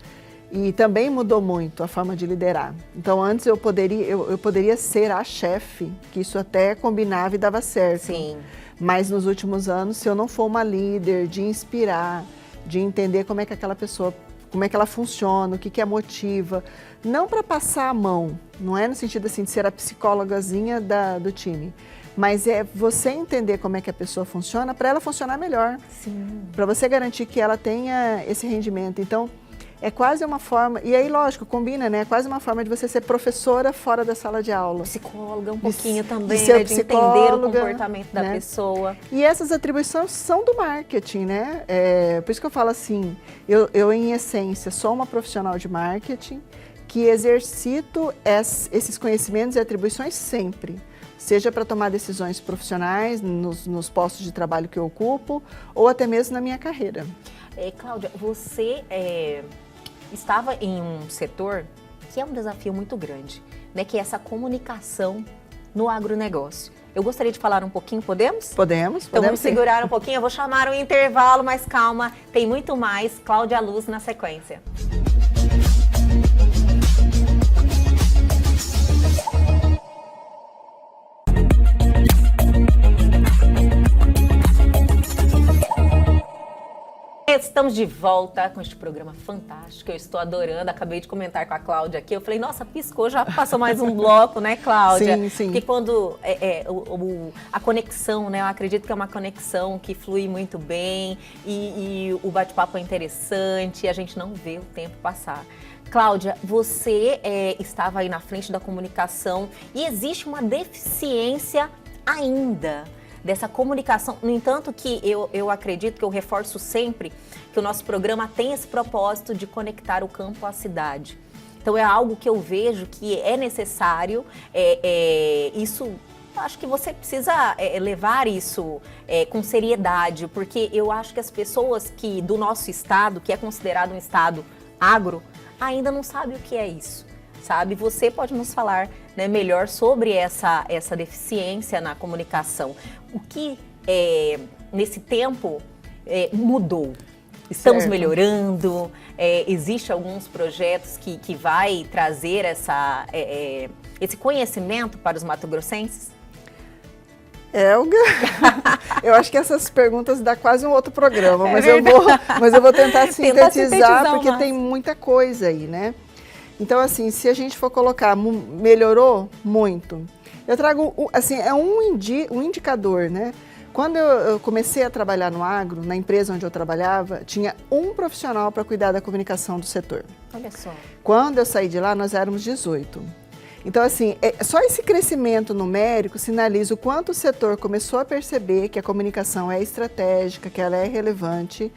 E também mudou muito a forma de liderar. Então, antes eu poderia ser a chefe, que isso até combinava e dava certo. Sim. Mas nos últimos anos, se eu não for uma líder de inspirar, de entender como é que aquela pessoa, como é que ela funciona, o que a motiva, não para passar a mão, não é no sentido assim de ser a psicólogazinha do time, mas é você entender como é que a pessoa funciona para ela funcionar melhor. Sim. Para você garantir que ela tenha esse rendimento. Então, é quase uma forma, e aí lógico, combina, né? É quase uma forma de você ser professora fora da sala de aula. Psicóloga um pouquinho também, de ser né? De entender o comportamento da pessoa. E essas atribuições são do marketing, né? Por isso que eu falo assim, eu em essência sou uma profissional de marketing que exercito esses conhecimentos e atribuições sempre. Seja para tomar decisões profissionais nos postos de trabalho que eu ocupo, ou até mesmo na minha carreira. Cláudia, você estava em um setor que é um desafio muito grande, né? Que é essa comunicação no agronegócio. Eu gostaria de falar um pouquinho, podemos? Podemos. Então vamos segurar um pouquinho, eu vou chamar um intervalo, mas calma, tem muito mais. Cláudia Luz na sequência. Estamos de volta com este programa fantástico, eu estou adorando, acabei de comentar com a Cláudia aqui, eu falei, nossa, piscou, já passou mais um bloco, né, Cláudia? Sim, sim. Porque quando a conexão, né, eu acredito que é uma conexão que flui muito bem e o bate-papo é interessante e a gente não vê o tempo passar. Cláudia, você estava aí na frente da comunicação e existe uma deficiência ainda dessa comunicação. No entanto, que eu acredito, que eu reforço sempre, que o nosso programa tem esse propósito de conectar o campo à cidade. Então é algo que eu vejo que é necessário, isso, acho que você precisa levar isso com seriedade, porque eu acho que as pessoas do nosso estado, que é considerado um estado agro, ainda não sabem o que é isso, sabe? Você pode nos falar, né, melhor sobre essa deficiência na comunicação. O que nesse tempo mudou? Estamos melhorando? Existe alguns projetos que vai trazer esse conhecimento para os mato-grossenses? Elga, eu acho que essas perguntas dá quase um outro programa, mas eu vou tentar sintetizar porque tem muita coisa aí, né? Então, assim, se a gente for colocar, melhorou muito. Eu trago, assim, um indicador, né? Quando eu comecei a trabalhar no agro, na empresa onde eu trabalhava, tinha um profissional para cuidar da comunicação do setor. Olha só. Quando eu saí de lá, nós éramos 18. Então, assim, só esse crescimento numérico sinaliza o quanto o setor começou a perceber que a comunicação é estratégica, que ela é relevante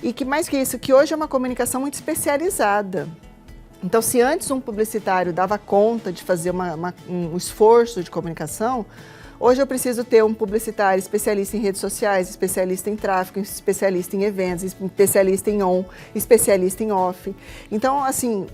e que, mais que isso, que hoje é uma comunicação muito especializada. Então, se antes um publicitário dava conta de fazer um esforço de comunicação, hoje eu preciso ter um publicitário especialista em redes sociais, especialista em tráfego, especialista em eventos, especialista em on, especialista em off. Então, assim,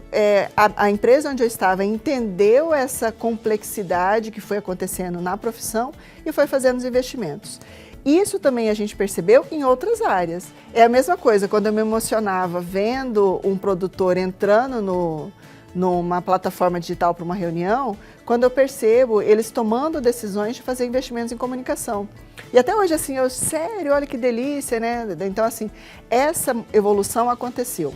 a empresa onde eu estava entendeu essa complexidade que foi acontecendo na profissão e foi fazendo os investimentos. Isso também a gente percebeu em outras áreas. É a mesma coisa, quando eu me emocionava vendo um produtor entrando numa plataforma digital para uma reunião, quando eu percebo eles tomando decisões de fazer investimentos em comunicação. E até hoje, assim, sério, olha que delícia, né? Então, assim, essa evolução aconteceu.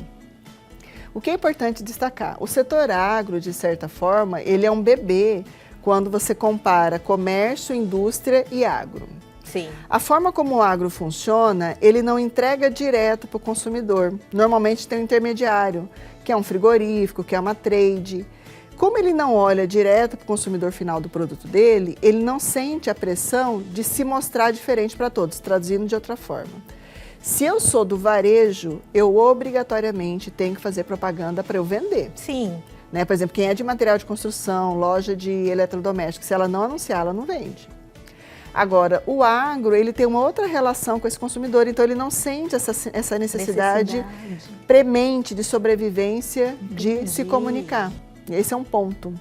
O que é importante destacar? O setor agro, de certa forma, ele é um bebê quando você compara comércio, indústria e agro. Sim. A forma como o agro funciona, ele não entrega direto para o consumidor. Normalmente tem um intermediário, que é um frigorífico, que é uma trade. Como ele não olha direto para o consumidor final do produto dele, ele não sente a pressão de se mostrar diferente para todos, traduzindo de outra forma. Se eu sou do varejo, eu obrigatoriamente tenho que fazer propaganda para eu vender. Sim. Né? Por exemplo, quem é de material de construção, loja de eletrodomésticos, se ela não anunciar, ela não vende. Agora, o agro, ele tem uma outra relação com esse consumidor, então ele não sente essa necessidade premente de sobrevivência. Entendi. De se comunicar. Esse é um ponto.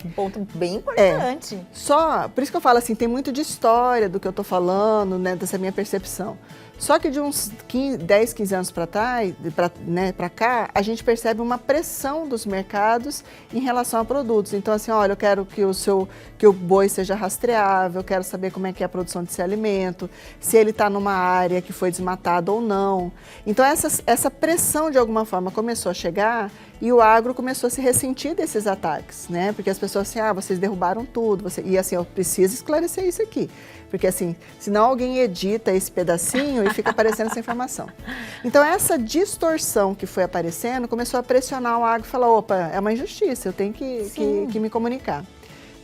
Um ponto bem importante. Por isso que eu falo assim, tem muito de história do que eu estou falando, né, dessa minha percepção. Só que de uns 10, 15 anos para cá, a gente percebe uma pressão dos mercados em relação a produtos. Então, assim, olha, eu quero que o boi seja rastreável, eu quero saber como é que é a produção desse alimento, se ele está numa área que foi desmatada ou não. Então, essa pressão, de alguma forma, começou a chegar e o agro começou a se ressentir desses ataques, né? Porque as pessoas assim, vocês derrubaram tudo. E assim, eu preciso esclarecer isso aqui. Porque assim, senão alguém edita esse pedacinho e fica aparecendo essa informação. Então essa distorção que foi aparecendo começou a pressionar o agro e falar, opa, é uma injustiça, eu tenho que me comunicar.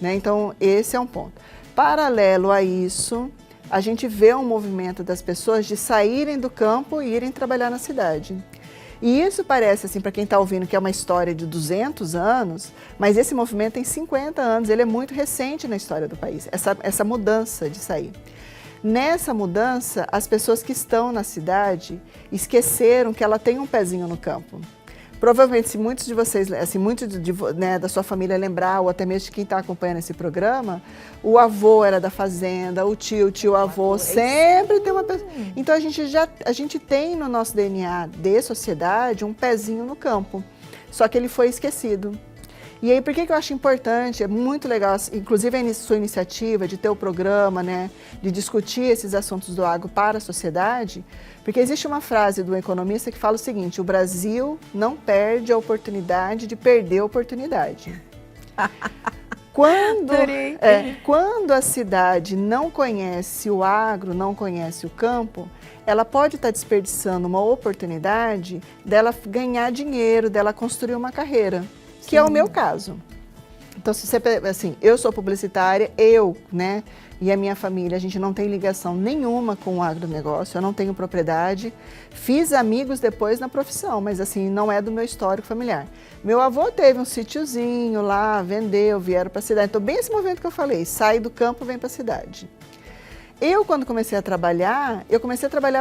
Né? Então esse é um ponto. Paralelo a isso, a gente vê um movimento das pessoas de saírem do campo e irem trabalhar na cidade. E isso parece, assim, para quem está ouvindo, que é uma história de 200 anos, mas esse movimento tem 50 anos, ele é muito recente na história do país, essa mudança de sair. Nessa mudança, as pessoas que estão na cidade esqueceram que ela tem um pezinho no campo. Provavelmente, se muitos de vocês, assim, né, da sua família lembrar, ou até mesmo de quem está acompanhando esse programa, o avô era da fazenda, o tio-avô, sempre tem uma pessoa. Então, a gente tem no nosso DNA de sociedade um pezinho no campo, só que ele foi esquecido. E aí, por que eu acho importante, é muito legal, inclusive a sua iniciativa de ter o programa, né, de discutir esses assuntos do agro para a sociedade, porque existe uma frase do economista que fala o seguinte, o Brasil não perde a oportunidade de perder a oportunidade. Quando a cidade não conhece o agro, não conhece o campo, ela pode estar desperdiçando uma oportunidade dela ganhar dinheiro, dela construir uma carreira. Que é o meu caso. Então, se você, assim, eu sou publicitária, né, e a minha família, a gente não tem ligação nenhuma com o agronegócio, eu não tenho propriedade, fiz amigos depois na profissão, mas assim, não é do meu histórico familiar. Meu avô teve um sítiozinho lá, vendeu, vieram para a cidade, então bem esse movimento que eu falei, sai do campo, vem para a cidade. Eu, quando comecei a trabalhar,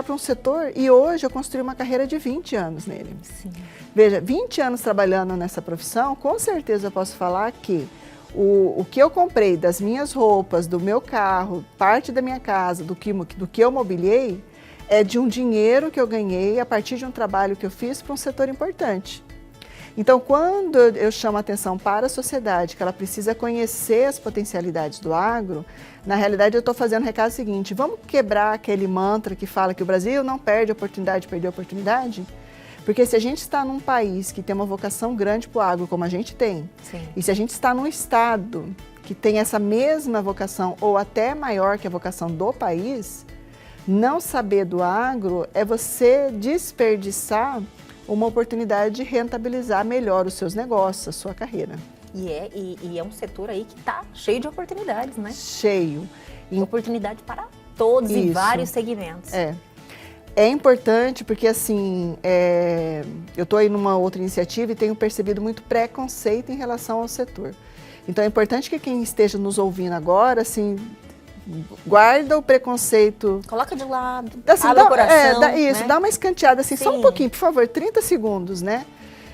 para um setor e hoje eu construí uma carreira de 20 anos nele. Sim. Veja, 20 anos trabalhando nessa profissão, com certeza eu posso falar que o que eu comprei das minhas roupas, do meu carro, parte da minha casa, do que eu mobiliei, é de um dinheiro que eu ganhei a partir de um trabalho que eu fiz para um setor importante. Então, quando eu chamo a atenção para a sociedade, que ela precisa conhecer as potencialidades do agro, na realidade eu estou fazendo o recado seguinte, vamos quebrar aquele mantra que fala que o Brasil não perde oportunidade, perdeu oportunidade? Porque se a gente está num país que tem uma vocação grande para o agro, como a gente tem, sim, e se a gente está num estado que tem essa mesma vocação ou até maior que a vocação do país, não saber do agro é você desperdiçar uma oportunidade de rentabilizar melhor os seus negócios, a sua carreira. E é um setor aí que está cheio de oportunidades, né? Cheio. Oportunidade para todos e vários segmentos. É importante porque, assim, eu estou aí numa outra iniciativa e tenho percebido muito preconceito em relação ao setor. Então, é importante que quem esteja nos ouvindo agora, assim, guarda o preconceito. Coloca de lado, assim, abre o coração. Isso, né? Dá uma escanteada, assim, Sim. Só um pouquinho, por favor, 30 segundos, né?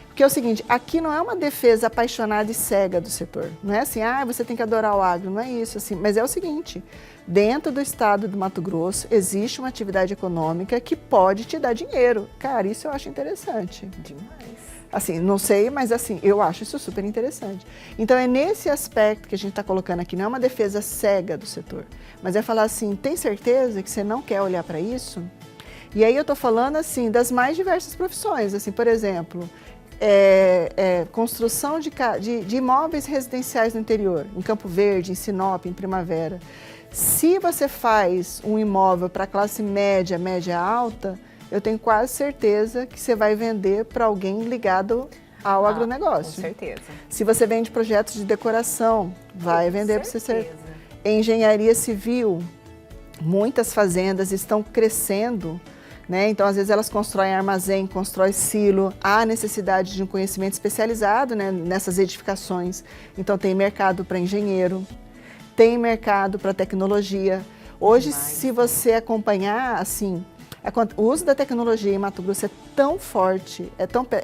Porque é o seguinte, aqui não é uma defesa apaixonada e cega do setor. Não é assim, você tem que adorar o agro, não é isso, assim. Mas é o seguinte, dentro do estado do Mato Grosso, existe uma atividade econômica que pode te dar dinheiro. Cara, isso eu acho interessante. Demais. Assim, não sei, mas assim, eu acho isso super interessante. Então, é nesse aspecto que a gente está colocando aqui, não é uma defesa cega do setor, mas é falar assim, tem certeza que você não quer olhar para isso? E aí eu estou falando, assim, das mais diversas profissões, assim, por exemplo, construção de imóveis residenciais no interior, em Campo Verde, em Sinop, em Primavera. Se você faz um imóvel para classe média, média alta, eu tenho quase certeza que você vai vender para alguém ligado ao agronegócio. Com certeza. Se você vende projetos de decoração, vai vender para você. Engenharia civil, muitas fazendas estão crescendo, né? Então, às vezes, elas constroem armazém, constroem silo, há necessidade de um conhecimento especializado, né, nessas edificações. Então, tem mercado para engenheiro, tem mercado para tecnologia. Hoje, se você acompanhar, assim, o uso da tecnologia em Mato Grosso é tão forte,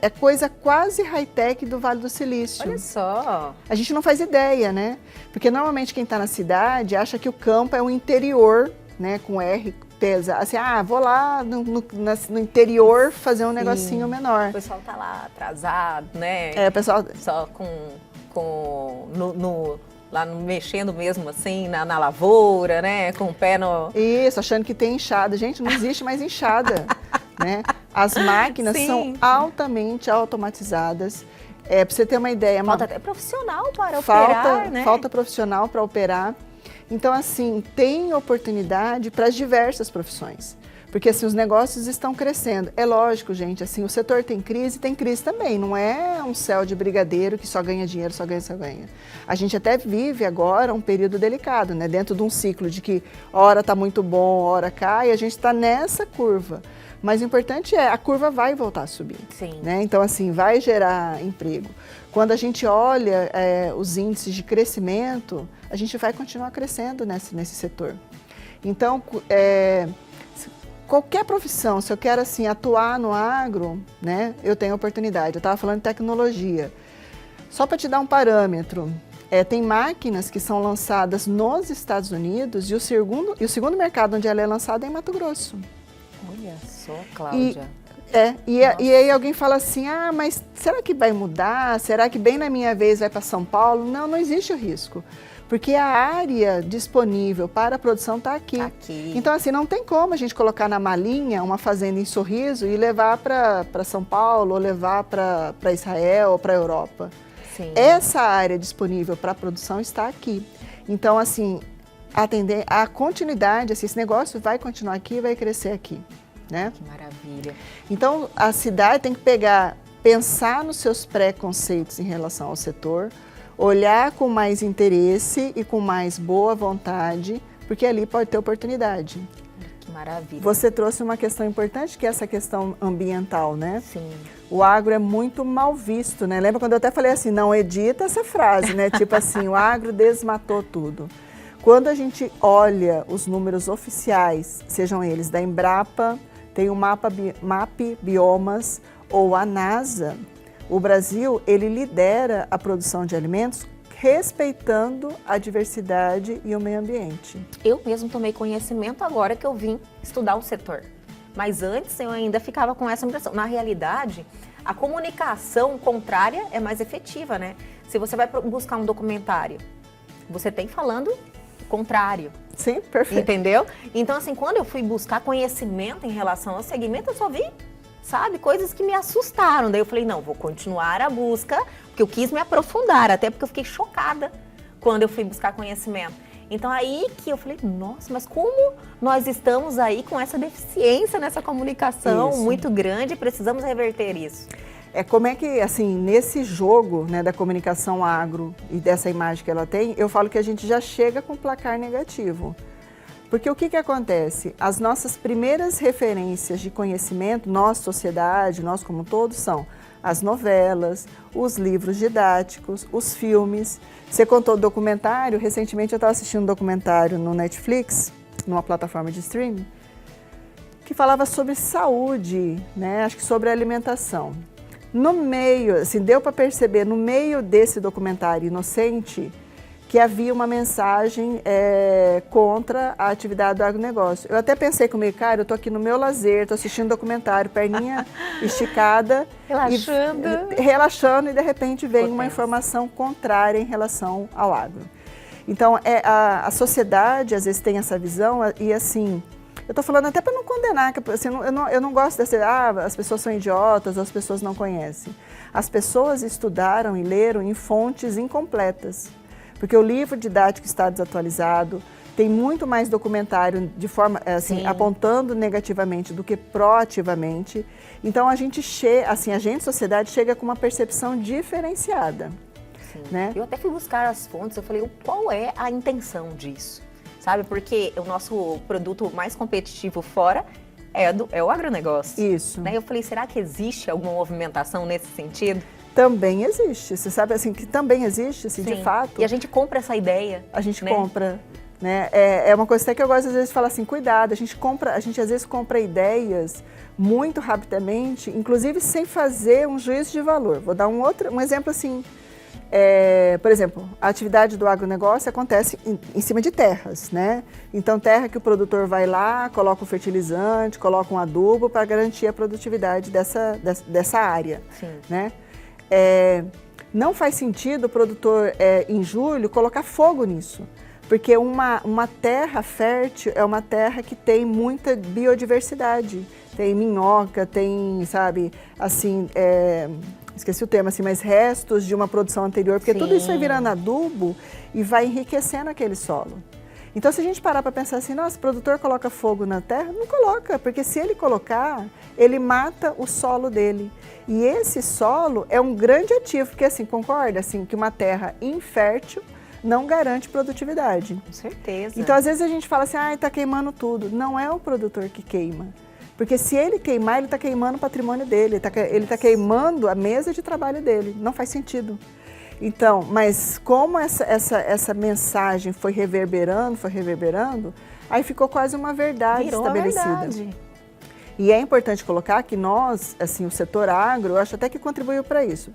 é coisa quase high-tech do Vale do Silício. Olha só! A gente não faz ideia, né? Porque normalmente quem está na cidade acha que o campo é um interior, né, com R, pesa, assim, vou lá no interior fazer um negocinho menor. O pessoal tá lá atrasado, né? O pessoal... Só lá mexendo mesmo assim na lavoura, né? Com o pé no... Isso, achando que tem enxada. Gente, não existe mais enxada, né? As máquinas são altamente automatizadas. Para você ter uma ideia... Falta até profissional para operar, né? Falta profissional para operar. Então, assim, tem oportunidade para as diversas profissões. Porque, assim, os negócios estão crescendo. É lógico, gente, assim, o setor tem crise também. Não é um céu de brigadeiro que só ganha dinheiro, só ganha. A gente até vive agora um período delicado, né? Dentro de um ciclo de que hora está muito bom, hora cai, a gente está nessa curva. Mas o importante a curva vai voltar a subir. Sim. Né? Então, assim, vai gerar emprego. Quando a gente olha os índices de crescimento, a gente vai continuar crescendo nesse setor. Então, qualquer profissão, se eu quero assim, atuar no agro, né, eu tenho oportunidade. Eu estava falando de tecnologia. Só para te dar um parâmetro, tem máquinas que são lançadas nos Estados Unidos e o segundo mercado onde ela é lançada é em Mato Grosso. Olha só, Cláudia. E aí alguém fala assim, mas será que vai mudar? Será que bem na minha vez vai para São Paulo? Não, não existe o risco. Porque a área disponível para a produção está aqui. Então, assim, não tem como a gente colocar na malinha uma fazenda em Sorriso e levar para São Paulo, ou levar para Israel, ou para a Europa. Sim. Essa área disponível para a produção está aqui. Então, assim, atender a continuidade, assim, esse negócio vai continuar aqui e vai crescer aqui. Né? Que maravilha. Então, a cidade tem que pensar nos seus preconceitos em relação ao setor, olhar com mais interesse e com mais boa vontade, porque ali pode ter oportunidade. Que maravilha. Você trouxe uma questão importante, que é essa questão ambiental, né? Sim. O agro é muito mal visto, né? Lembra quando eu até falei assim, não edita essa frase, né? Tipo assim, o agro desmatou tudo. Quando a gente olha os números oficiais, sejam eles da Embrapa, tem o MAP Biomas ou a NASA, o Brasil, ele lidera a produção de alimentos respeitando a diversidade e o meio ambiente. Eu mesmo tomei conhecimento agora que eu vim estudar o setor. Mas antes eu ainda ficava com essa impressão. Na realidade, a comunicação contrária é mais efetiva, né? Se você vai buscar um documentário, você tem falando o contrário. Sim, perfeito. Entendeu? Então, assim, quando eu fui buscar conhecimento em relação ao segmento, eu só vi, sabe, coisas que me assustaram. Daí eu falei, não, vou continuar a busca, porque eu quis me aprofundar, até porque eu fiquei chocada quando eu fui buscar conhecimento. Então, aí que eu falei, nossa, mas como nós estamos aí com essa deficiência nessa comunicação muito grande, precisamos reverter isso. Como é que, assim, nesse jogo, né, da comunicação agro e dessa imagem que ela tem, eu falo que a gente já chega com placar negativo. Porque o que acontece? As nossas primeiras referências de conhecimento, nós, sociedade, nós como todos, são as novelas, os livros didáticos, os filmes. Você contou documentário, recentemente eu estava assistindo um documentário no Netflix, numa plataforma de streaming, que falava sobre saúde, né? Acho que sobre alimentação. No meio, assim, deu para perceber, no meio desse documentário inocente, que havia uma mensagem contra a atividade do agronegócio. Eu até pensei comigo, cara, eu tô aqui no meu lazer, tô assistindo documentário, perninha esticada. Relaxando e de repente vem uma informação contrária em relação ao agro. Então, a sociedade às vezes tem essa visão e assim, eu estou falando até para não condenar, que, assim, eu não gosto dessa, as pessoas são idiotas, as pessoas não conhecem. As pessoas estudaram e leram em fontes incompletas, porque o livro didático está desatualizado, tem muito mais documentário de forma, assim, apontando negativamente do que proativamente. Então, a gente, sociedade, chega com uma percepção diferenciada. Né? Eu até fui buscar as fontes, eu falei, qual é a intenção disso? Sabe, porque o nosso produto mais competitivo fora é o agronegócio. Isso. Né? Eu falei, será que existe alguma movimentação nesse sentido? Também existe. Você sabe assim que também existe, assim, de fato. E a gente compra essa ideia. A gente compra, né? É uma coisa até que eu gosto às vezes de falar assim, cuidado, a gente às vezes compra ideias muito rapidamente, inclusive sem fazer um juízo de valor. Vou dar um exemplo assim. Por exemplo, a atividade do agronegócio acontece em cima de terras, né? Então, terra que o produtor vai lá, coloca o fertilizante, coloca um adubo para garantir a produtividade dessa área, né? Não faz sentido o produtor, em julho, colocar fogo nisso, porque uma terra fértil é uma terra que tem muita biodiversidade, tem minhoca, tem, sabe, assim... esqueci o termo, assim, mas restos de uma produção anterior, porque tudo isso vai virando adubo e vai enriquecendo aquele solo. Então, se a gente parar para pensar assim, nossa, o produtor coloca fogo na terra, não coloca, porque se ele colocar, ele mata o solo dele. E esse solo é um grande ativo, porque assim, concorda, assim, que uma terra infértil não garante produtividade. Com certeza. Então, às vezes a gente fala assim, tá queimando tudo. Não é o produtor que queima. Porque se ele queimar, ele está queimando o patrimônio dele, ele está queimando a mesa de trabalho dele. Não faz sentido. Então, mas como essa mensagem foi reverberando, aí ficou quase uma verdade estabelecida. Uma verdade. E é importante colocar que nós, assim, o setor agro, eu acho até que contribuiu para isso.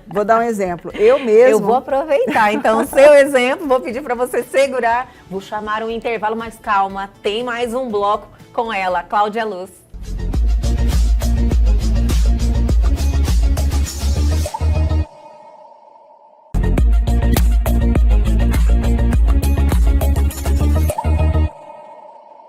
Vou dar um exemplo. Eu mesmo... Eu vou aproveitar, então, o seu exemplo, vou pedir para você segurar, vou chamar um intervalo, mas calma, tem mais um bloco com ela, Cláudia Luz.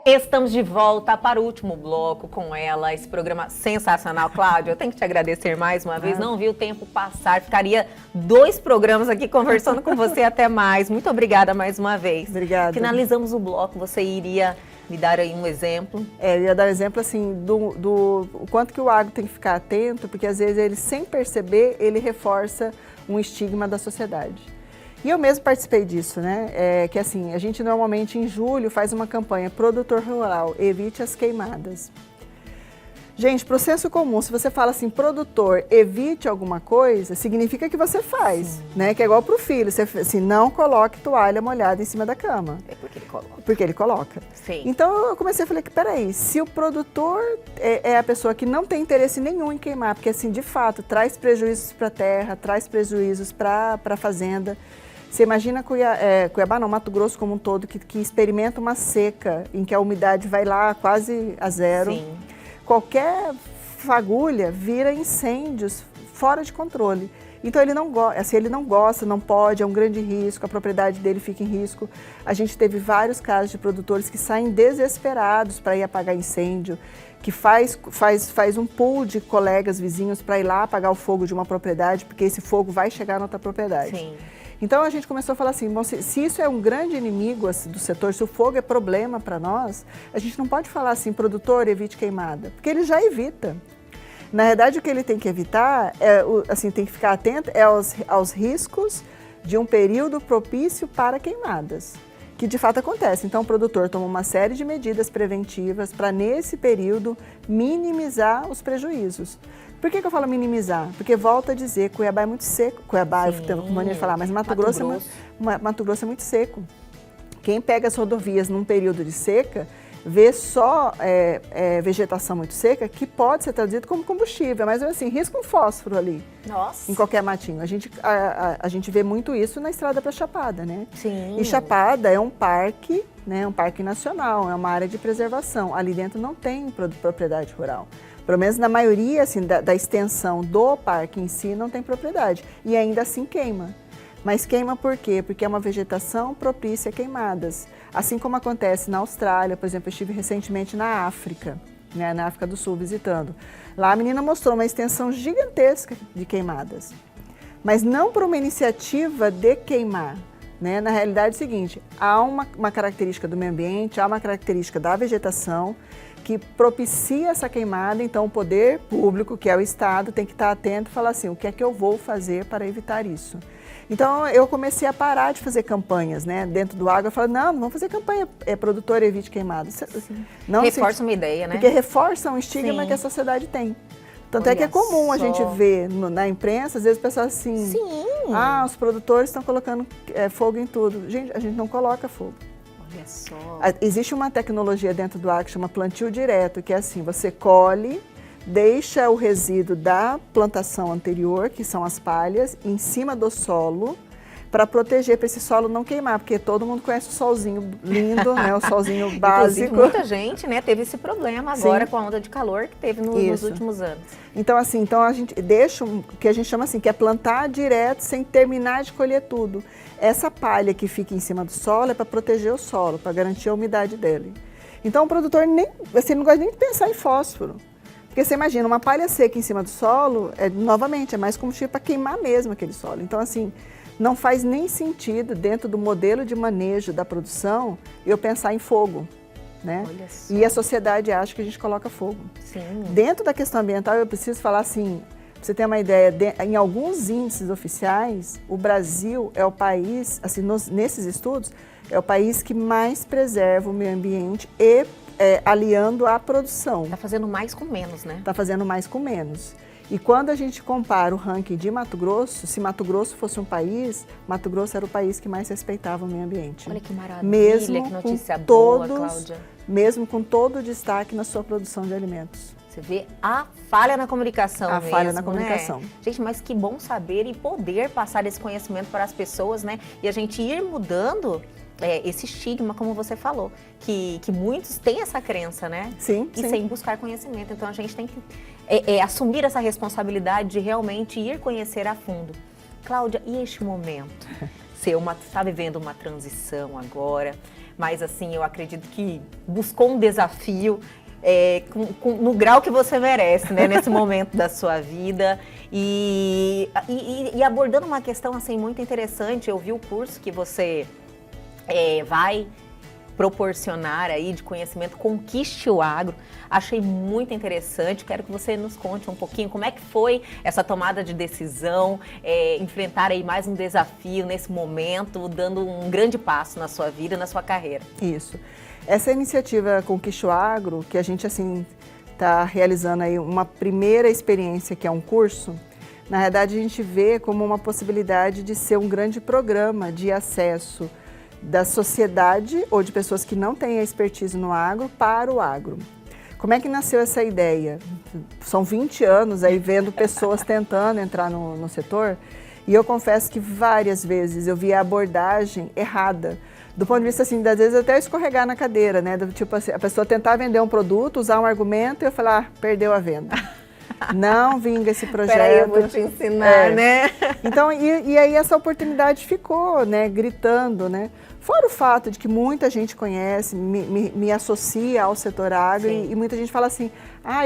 Estamos de volta para o último bloco com ela, esse programa sensacional. Cláudia, eu tenho que te agradecer mais uma vez, não vi o tempo passar, ficaria 2 programas aqui conversando com você até mais. Muito obrigada mais uma vez. Obrigada. Finalizamos o bloco, você iria Me dar aí um exemplo. Eu ia dar um exemplo assim, do o quanto que o agro tem que ficar atento, porque às vezes ele, sem perceber, ele reforça um estigma da sociedade. E eu mesmo participei disso, né? Que assim, a gente normalmente em julho faz uma campanha Produtor Rural, evite as queimadas. Gente, para o senso comum, se você fala assim, produtor, evite alguma coisa, significa que você faz, né? Que é igual para o filho, você assim, não coloque toalha molhada em cima da cama. É porque ele coloca. Porque ele coloca. Sim. Então eu comecei a falar que, peraí, se o produtor é a pessoa que não tem interesse nenhum em queimar, porque assim, de fato, traz prejuízos para a terra, traz prejuízos para a fazenda. Você imagina Cuiabá, não, Mato Grosso como um todo, que experimenta uma seca em que a umidade vai lá quase a zero. Sim. Qualquer fagulha vira incêndios fora de controle. Então ele não gosta, não pode, é um grande risco, a propriedade dele fica em risco. A gente teve vários casos de produtores que saem desesperados para ir apagar incêndio, que faz um pool de colegas vizinhos para ir lá apagar o fogo de uma propriedade, porque esse fogo vai chegar na outra propriedade. Sim. Então a gente começou a falar assim, bom, se isso é um grande inimigo do setor, se o fogo é problema para nós, a gente não pode falar assim, produtor, evite queimada, porque ele já evita. Na verdade, o que ele tem que evitar, tem que ficar atento aos riscos de um período propício para queimadas, que de fato acontece. Então o produtor toma uma série de medidas preventivas para nesse período minimizar os prejuízos. Por que eu falo minimizar? Porque, volto a dizer, Cuiabá é muito seco. Cuiabá, eu tenho mania de falar, mas Mato Grosso é muito seco. Quem pega as rodovias num período de seca, vê só vegetação muito seca, que pode ser traduzido como combustível, mas assim, risca um fósforo ali. Nossa. Em qualquer matinho. A gente vê muito isso na estrada para Chapada, né? Sim. E Chapada é um parque, né? Um parque nacional, é uma área de preservação. Ali dentro não tem propriedade rural. Pelo menos na maioria assim, da extensão do parque em si não tem propriedade. E ainda assim queima. Mas queima por quê? Porque é uma vegetação propícia a queimadas. Assim como acontece na Austrália, por exemplo, eu estive recentemente na África, né, na África do Sul visitando. Lá a menina mostrou uma extensão gigantesca de queimadas. Mas não por uma iniciativa de queimar. Né? Na realidade é o seguinte, há uma característica do meio ambiente, há uma característica da vegetação que propicia essa queimada, então o poder público, que é o Estado, tem que estar atento e falar assim, o que é que eu vou fazer para evitar isso? Então eu comecei a parar de fazer campanhas, né? Dentro do agro, eu falei, não vamos fazer campanha, produtor evite queimadas. Não, reforça uma ideia, né? Porque reforça um estigma Sim. que a sociedade tem. Tanto Olha é que é comum a só. gente ver na imprensa, às vezes o pessoal assim, Sim. os produtores estão colocando fogo em tudo. Gente, a gente não coloca fogo. Olha só. Existe uma tecnologia dentro do agro que chama plantio direto, que é assim, você colhe, deixa o resíduo da plantação anterior, que são as palhas, em cima do solo, para proteger, para esse solo não queimar, porque todo mundo conhece o solzinho lindo, né, o solzinho básico. Inclusive, muita gente, né, teve esse problema agora. Sim. Com a onda de calor que teve nos últimos anos. Então, assim, a gente deixa o que a gente chama assim, que é plantar direto sem terminar de colher tudo. Essa palha que fica em cima do solo é para proteger o solo, para garantir a umidade dele. Então, o produtor não gosta nem de pensar em fósforo. Porque você imagina, uma palha seca em cima do solo, novamente, é mais combustível para queimar mesmo aquele solo. Então, assim, não faz nem sentido, dentro do modelo de manejo da produção, eu pensar em fogo, né? Olha só. E a sociedade acha que a gente coloca fogo. Sim. Dentro da questão ambiental, eu preciso falar assim, para você ter uma ideia, em alguns índices oficiais, o Brasil é o país, assim, nesses estudos, é o país que mais preserva o meio ambiente e aliando à produção. Está fazendo mais com menos, né? Está fazendo mais com menos. E quando a gente compara o ranking de Mato Grosso, se Mato Grosso fosse um país, Mato Grosso era o país que mais respeitava o meio ambiente. Olha que maravilha, mesmo que notícia com boa, Cláudia. Mesmo com todo o destaque na sua produção de alimentos. Você vê a falha na comunicação A mesmo, falha na comunicação. Né? Gente, mas que bom saber e poder passar esse conhecimento para as pessoas, né? E a gente ir mudando esse estigma, como você falou, que muitos têm essa crença, né? Sim, e sim. sem buscar conhecimento. Então a gente tem que assumir essa responsabilidade de realmente ir conhecer a fundo. Cláudia, e este momento? Você está vivendo uma transição agora, mas assim, eu acredito que buscou um desafio no grau que você merece, né? Nesse momento da sua vida. E abordando uma questão assim, muito interessante, eu vi o curso que você vai. proporcionar aí de conhecimento, Conquiste o Agro. Achei muito interessante, quero que você nos conte um pouquinho como é que foi essa tomada de decisão, enfrentar aí mais um desafio nesse momento, dando um grande passo na sua vida, na sua carreira. Isso. Essa iniciativa Conquiste o Agro, que a gente assim está realizando aí uma primeira experiência, que é um curso, na verdade a gente vê como uma possibilidade de ser um grande programa de acesso da sociedade ou de pessoas que não têm a expertise no agro para o agro. Como é que nasceu essa ideia? São 20 anos aí vendo pessoas tentando entrar no setor, e eu confesso que várias vezes eu vi a abordagem errada, do ponto de vista assim, às vezes até escorregar na cadeira, né? Do tipo assim, a pessoa tentar vender um produto, usar um argumento e eu falar, perdeu a venda. Não vinga esse projeto. Peraí, eu vou te ensinar, né? Então, e aí essa oportunidade ficou, né, gritando, né? Fora o fato de que muita gente conhece, me associa ao setor agro e muita gente fala assim,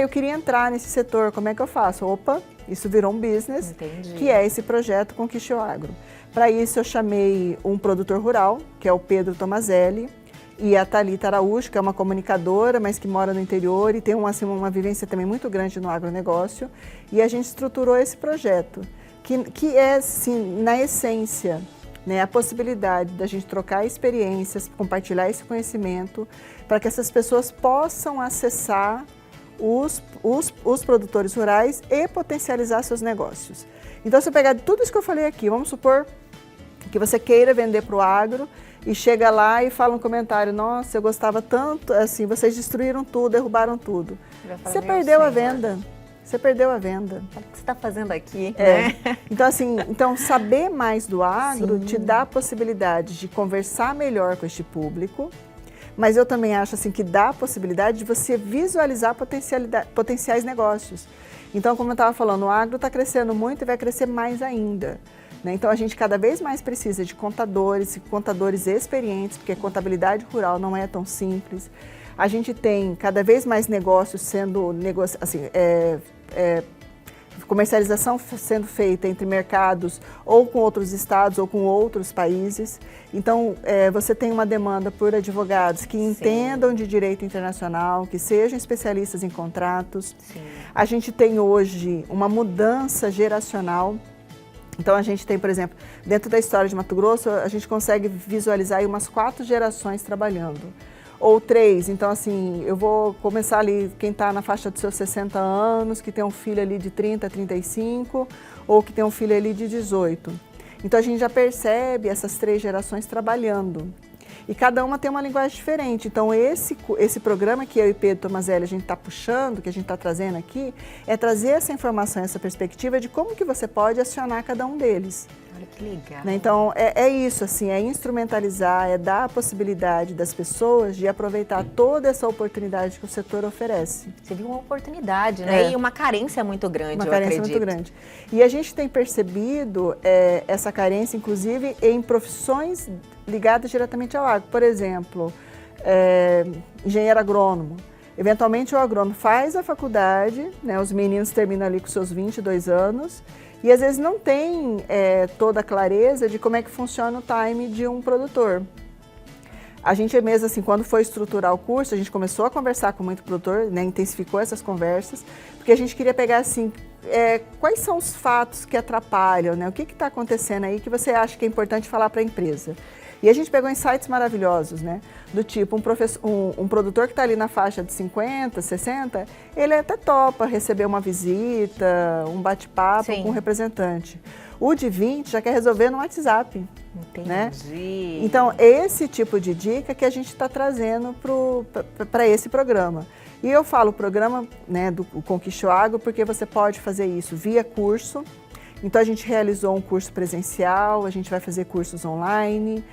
eu queria entrar nesse setor, como é que eu faço? Opa, isso virou um business, que é esse projeto Conquiste o Agro. Para isso eu chamei um produtor rural, que é o Pedro Tomazelli, e a Thalita Araújo, que é uma comunicadora, mas que mora no interior e tem uma vivência também muito grande no agronegócio. E a gente estruturou esse projeto, que é, assim, na essência, né, a possibilidade da gente trocar experiências, compartilhar esse conhecimento, para que essas pessoas possam acessar os produtores rurais e potencializar seus negócios. Então, se eu pegar tudo isso que eu falei aqui, vamos supor que você queira vender para o agro, e chega lá e fala um comentário, nossa, eu gostava tanto, assim, vocês destruíram tudo, derrubaram tudo. Você perdeu a venda. Você perdeu a venda. O que você está fazendo aqui? Né? Então, assim, saber mais do agro te dá a possibilidade de conversar melhor com este público, mas eu também acho assim, que dá a possibilidade de você visualizar potenciais negócios. Então, como eu estava falando, o agro está crescendo muito e vai crescer mais ainda. Então, a gente cada vez mais precisa de contadores experientes, porque a contabilidade rural não é tão simples. A gente tem cada vez mais negócios sendo, comercialização sendo feita entre mercados ou com outros estados ou com outros países. Então, você tem uma demanda por advogados que entendam de direito internacional, que sejam especialistas em contratos. A gente tem hoje uma mudança geracional. Então, a gente tem, por exemplo, dentro da história de Mato Grosso, a gente consegue visualizar aí umas 4 gerações trabalhando, ou 3. Então, assim, eu vou começar ali, quem está na faixa dos seus 60 anos, que tem um filho ali de 30, 35, ou que tem um filho ali de 18. Então, a gente já percebe essas 3 gerações trabalhando. E cada uma tem uma linguagem diferente. Então, esse programa que eu e Pedro Tomazelli a gente está puxando, que a gente está trazendo aqui, é trazer essa informação, essa perspectiva de como que você pode acionar cada um deles. Olha que legal. Então, é isso, assim, é instrumentalizar, é dar a possibilidade das pessoas de aproveitar toda essa oportunidade que o setor oferece. Você viu uma oportunidade, né? E uma carência muito grande, eu acredito. Uma carência muito grande. E a gente tem percebido essa carência, inclusive, em profissões ligadas diretamente ao agro. Por exemplo, engenheiro agrônomo. Eventualmente, o agrônomo faz a faculdade, né, os meninos terminam ali com seus 22 anos, e às vezes não tem toda a clareza de como é que funciona o time de um produtor. A gente mesmo, assim, quando foi estruturar o curso, a gente começou a conversar com muito produtor, né, intensificou essas conversas, porque a gente queria pegar, assim, quais são os fatos que atrapalham, né? O que está acontecendo aí que você acha que é importante falar para a empresa? E a gente pegou insights maravilhosos, né? Do tipo, um produtor que está ali na faixa de 50, 60, ele até topa receber uma visita, um bate-papo com um representante. O de 20 já quer resolver no WhatsApp. Entendi. Né? Então, esse tipo de dica que a gente está trazendo para esse programa. E eu falo programa, né, do Conquiste o Agro, porque você pode fazer isso via curso. Então, a gente realizou um curso presencial, a gente vai fazer cursos online,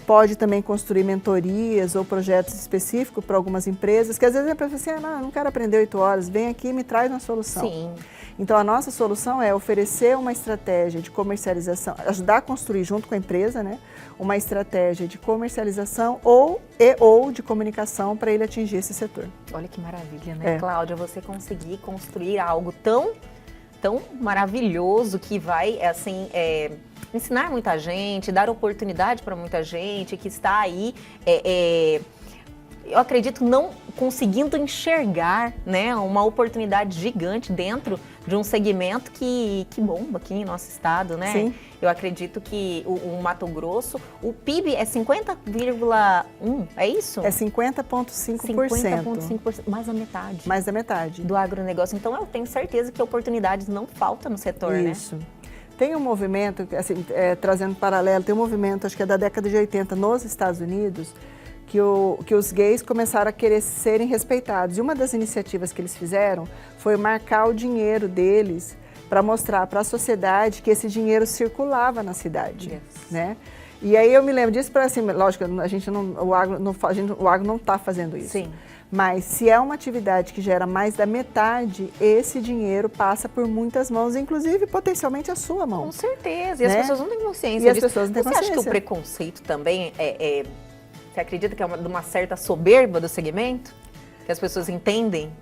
pode também construir mentorias ou projetos específicos para algumas empresas, que às vezes a pessoa assim, não, eu não quero aprender 8 horas, vem aqui e me traz uma solução. Sim. Então, a nossa solução é oferecer uma estratégia de comercialização, ajudar a construir junto com a empresa, né, uma estratégia de comercialização ou de comunicação para ele atingir esse setor. Olha que maravilha, né, Cláudia? Você conseguir construir algo tão maravilhoso que vai, assim, ensinar muita gente, dar oportunidade para muita gente que está aí eu acredito, não conseguindo enxergar, né, uma oportunidade gigante dentro de um segmento que bomba aqui em nosso estado, né? Sim. Eu acredito que o Mato Grosso, o PIB é 50,1, é isso? É 50,5%. 50,5%, mais da metade. Mais da metade. Do agronegócio. Então, eu tenho certeza que oportunidades não faltam no setor, né? Isso. Tem um movimento, assim, trazendo paralelo, tem um movimento, acho que é da década de 80, nos Estados Unidos, que os gays começaram a querer serem respeitados. E uma das iniciativas que eles fizeram foi marcar o dinheiro deles para mostrar para a sociedade que esse dinheiro circulava na cidade, né? E aí eu me lembro disso, para assim, lógico, a gente não, o agro não está fazendo isso. Sim. Mas se é uma atividade que gera mais da metade, esse dinheiro passa por muitas mãos, inclusive potencialmente a sua mão. Com certeza. E as pessoas não têm consciência E as disso. pessoas não têm Você acha que o consciência. preconceito também você acredita que é de uma certa soberba do segmento? Que as pessoas entendem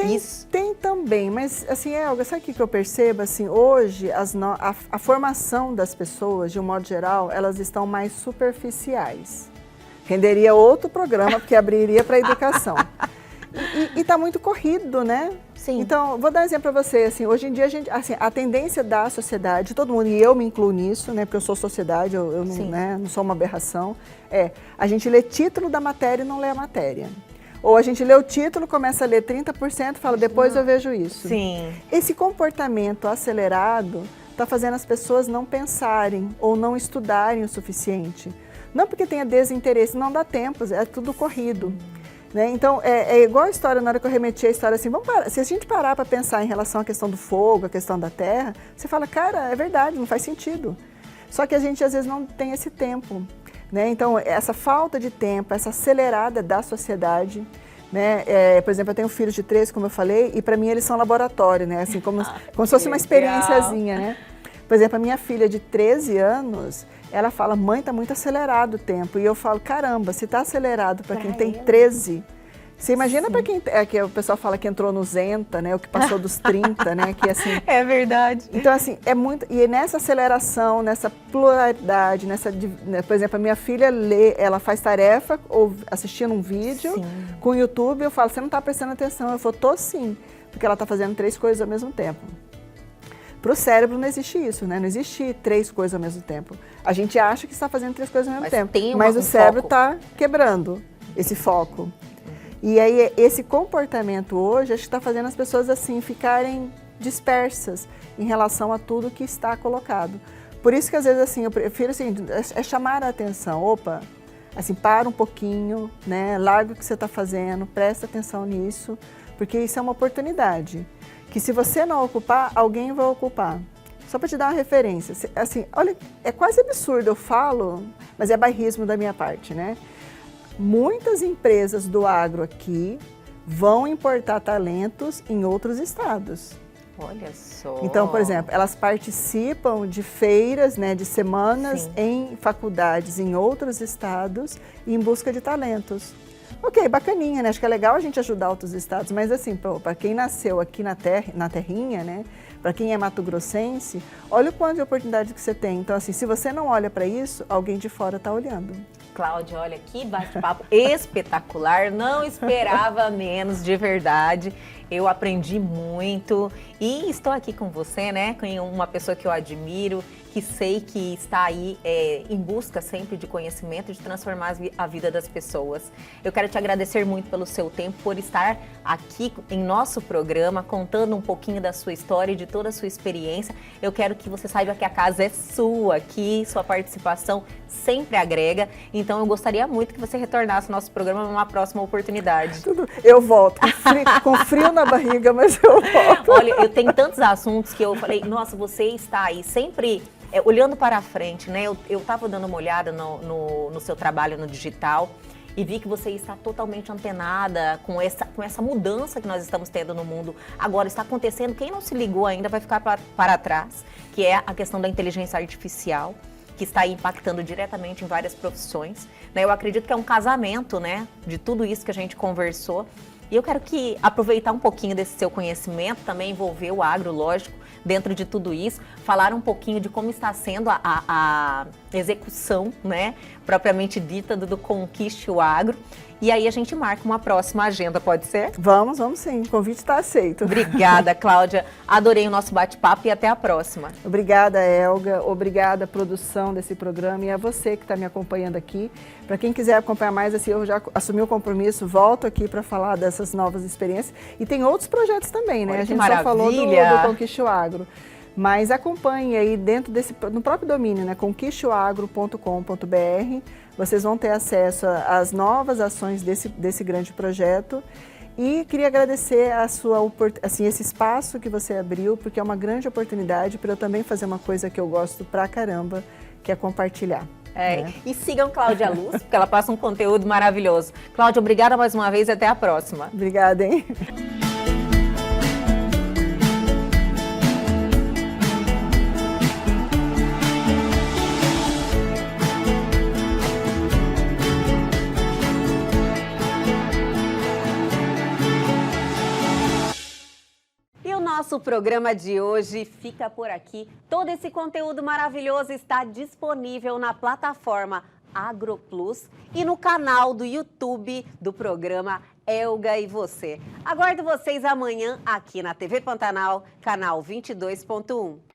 isso? Tem também, mas assim, Elga, sabe o que eu percebo? Assim, hoje a formação das pessoas, de um modo geral, elas estão mais superficiais. Renderia outro programa, porque abriria para a educação. E está muito corrido, né? Sim. Então, vou dar um exemplo para você. Assim, hoje em dia, a tendência da sociedade, todo mundo, e eu me incluo nisso, né? Porque eu sou sociedade, eu não, né, não sou uma aberração, a gente lê título da matéria e não lê a matéria. Ou a gente lê o título, começa a ler 30% e fala, depois eu vejo isso. Sim. Esse comportamento acelerado está fazendo as pessoas não pensarem ou não estudarem o suficiente. Não porque tenha desinteresse, não dá tempo, é tudo corrido. Né? Então, é igual a história, na hora que eu remeti a história assim, se a gente parar para pensar em relação à questão do fogo, à questão da terra, você fala, cara, é verdade, não faz sentido. Só que a gente, às vezes, não tem esse tempo. Né? Então, essa falta de tempo, essa acelerada da sociedade, né? Por exemplo, eu tenho filhos de 13, como eu falei, e para mim eles são laboratório, né? Assim, como se fosse uma experiênciazinha, né? Por exemplo, a minha filha de 13 anos, ela fala, mãe, está muito acelerado o tempo. E eu falo, caramba, se está acelerado para quem tem 13, você imagina para quem, que o pessoal fala que entrou no Zenta, né? O que passou dos 30, né? Que, assim, é verdade. Então, assim, é muito... E nessa aceleração, nessa pluralidade, por exemplo, a minha filha ela faz tarefa ou assistindo um vídeo com o YouTube, eu falo, você não está prestando atenção. Eu falo, tô sim, porque ela está fazendo 3 coisas ao mesmo tempo. Para o cérebro não existe isso, né? Não existe 3 coisas ao mesmo tempo. A gente acha que está fazendo 3 coisas ao mesmo tempo, mas o cérebro está quebrando esse foco. E aí, esse comportamento hoje, acho que está fazendo as pessoas, assim, ficarem dispersas em relação a tudo que está colocado. Por isso que, às vezes, assim, eu prefiro, assim, chamar a atenção. Opa, assim, para um pouquinho, né? Larga o que você está fazendo, presta atenção nisso, porque isso é uma oportunidade. Que se você não ocupar, alguém vai ocupar. Só para te dar uma referência, assim, olha, é quase absurdo, eu falo, mas é bairrismo da minha parte, né? Muitas empresas do agro aqui vão importar talentos em outros estados. Olha só. Então, por exemplo, elas participam de feiras, né, de semanas em faculdades em outros estados em busca de talentos. Ok, bacaninha, né? Acho que é legal a gente ajudar outros estados, mas assim, para quem nasceu aqui na terrinha, né? Para quem é mato-grossense, olha o quanto de oportunidade que você tem. Então, assim, se você não olha para isso, alguém de fora está olhando. Cláudia, olha que bate-papo espetacular, não esperava menos, de verdade. Eu aprendi muito e estou aqui com você, né? Com uma pessoa que eu admiro, que sei que está aí em busca sempre de conhecimento, de transformar a vida das pessoas. Eu quero te agradecer muito pelo seu tempo, por estar aqui em nosso programa, contando um pouquinho da sua história e de toda a sua experiência. Eu quero que você saiba que a casa é sua, que sua participação sempre agrega. Então, eu gostaria muito que você retornasse ao nosso programa numa próxima oportunidade. Eu volto, com frio na barriga, mas eu volto. Olha, eu tenho tantos assuntos que eu falei, nossa, você está aí sempre olhando para a frente, né? Eu estava dando uma olhada no seu trabalho no digital e vi que você está totalmente antenada com essa mudança que nós estamos tendo no mundo. Agora está acontecendo, quem não se ligou ainda vai ficar para trás, que é a questão da inteligência artificial, que está aí impactando diretamente em várias profissões. Né? Eu acredito que é um casamento, né, de tudo isso que a gente conversou. E eu quero aproveitar um pouquinho desse seu conhecimento, também envolver o agro, lógico, dentro de tudo isso, falar um pouquinho de como está sendo a execução, né, propriamente dita do Conquiste o Agro. E aí a gente marca uma próxima agenda, pode ser? Vamos sim. O convite está aceito. Obrigada, Cláudia. Adorei o nosso bate-papo e até a próxima. Obrigada, Elga. Obrigada, produção desse programa, e a você que está me acompanhando aqui. Para quem quiser acompanhar mais, assim, eu já assumi o compromisso, volto aqui para falar dessas novas experiências. E tem outros projetos também, né? Olha, a gente maravilha. só falou do Conquiste o Agro. Mas acompanhe aí dentro no próprio domínio, né? conquisteoagro.com.br. Vocês vão ter acesso às novas ações desse grande projeto. E queria agradecer esse espaço que você abriu, porque é uma grande oportunidade para eu também fazer uma coisa que eu gosto pra caramba, que é compartilhar. Né? E sigam Cláudia Luz, porque ela passa um conteúdo maravilhoso. Cláudia, obrigada mais uma vez e até a próxima. Obrigada, hein? Nosso programa de hoje fica por aqui. Todo esse conteúdo maravilhoso está disponível na plataforma AgroPlus e no canal do YouTube do programa Elga e Você. Aguardo vocês amanhã aqui na TV Pantanal, canal 22.1.